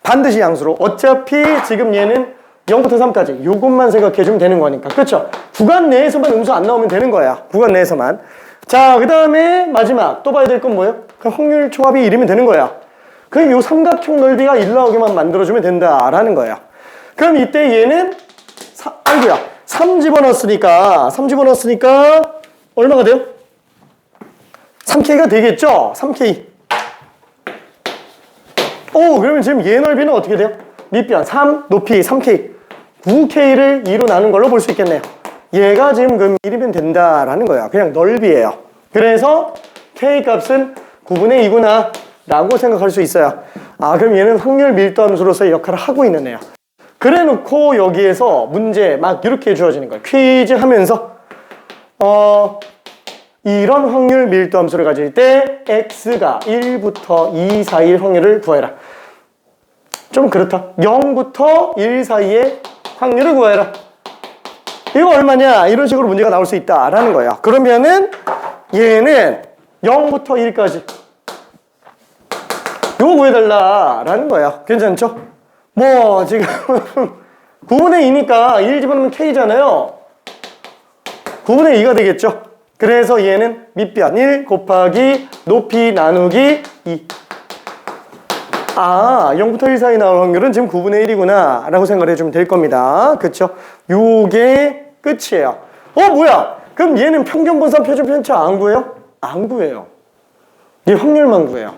반드시 양수로. 어차피 지금 얘는 0부터 3까지 요것만 생각해주면 되는 거니까. 그렇죠? 구간 내에서만 음수 안 나오면 되는 거야. 구간 내에서만. 자, 그 다음에 마지막 또 봐야 될 건 뭐예요? 그 확률 초합이 1이면 되는 거야. 그럼 요 삼각형 넓이가 1 나오게만 만들어주면 된다라는 거예요. 그럼 이때 얘는 3 집어넣었으니까 얼마가 돼요? 3K가 되겠죠? 3K. 그러면 지금 얘 넓이는 어떻게 돼요? 밑변 3, 높이 3K. 9K를 2로 나눈 걸로 볼 수 있겠네요. 얘가 지금 그럼 1이면 된다라는 거야. 그냥 넓이에요. 그래서 K 값은 9분의 2구나 라고 생각할 수 있어요. 그럼 얘는 확률 밀도 함수로서의 역할을 하고 있는 애야. 그래 놓고 여기에서 문제 막 이렇게 주어지는 거예요. 퀴즈 하면서 이런 확률 밀도 함수를 가질 때 x가 1부터 2 사이의 확률을 구해라. 좀 그렇다. 0부터 1 사이의 확률을 구해라. 이거 얼마냐? 이런 식으로 문제가 나올 수 있다라는 거예요. 그러면은 얘는 0부터 1까지 이거 구해달라라는 거예요. 괜찮죠? 뭐 지금 9분의 2니까 1 집어넣으면 K잖아요. 9분의 2가 되겠죠? 그래서 얘는 밑변 1 곱하기 높이 나누기 2. 0부터 1 사이 나올 확률은 지금 9분의 1이구나 라고 생각을 해주면 될 겁니다. 그쵸? 요게 끝이에요. 뭐야? 그럼 얘는 평균 분산 표준 편차 안 구해요? 안 구해요. 얘 확률만 구해요.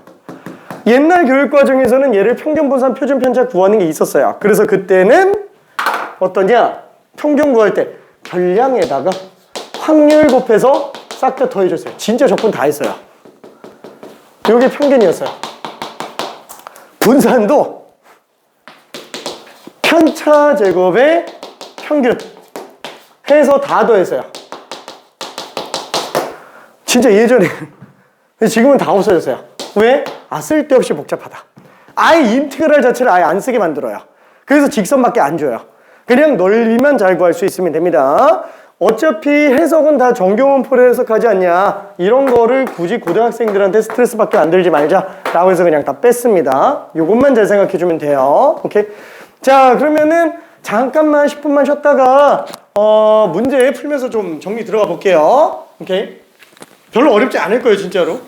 옛날 교육 과정에서는 얘를 평균 분산 표준 편차 구하는 게 있었어요. 그래서 그때는 어떠냐? 평균 구할 때 별량에다가 확률 곱해서 싹 다 더해줬어요. 진짜 적분 다 했어요. 요게 평균이었어요. 분산도 편차 제곱의 평균 해서 다 더했어요. 진짜 예전에. 지금은 다 없어졌어요. 왜? 쓸데없이 복잡하다. 아예 인테그랄 자체를 아예 안 쓰게 만들어요. 그래서 직선밖에 안 줘요. 그냥 넓이만 잘 구할 수 있으면 됩니다. 어차피 해석은 다 정교문법으로 해석하지 않냐, 이런 거를 굳이 고등학생들한테 스트레스 받게 만들지 말자 라고 해서 그냥 다 뺐습니다. 요것만 잘 생각해 주면 돼요. 오케이. 자, 그러면은 잠깐만 10분만 쉬었다가 문제 풀면서 좀 정리 들어가 볼게요. 오케이. 별로 어렵지 않을 거예요, 진짜로.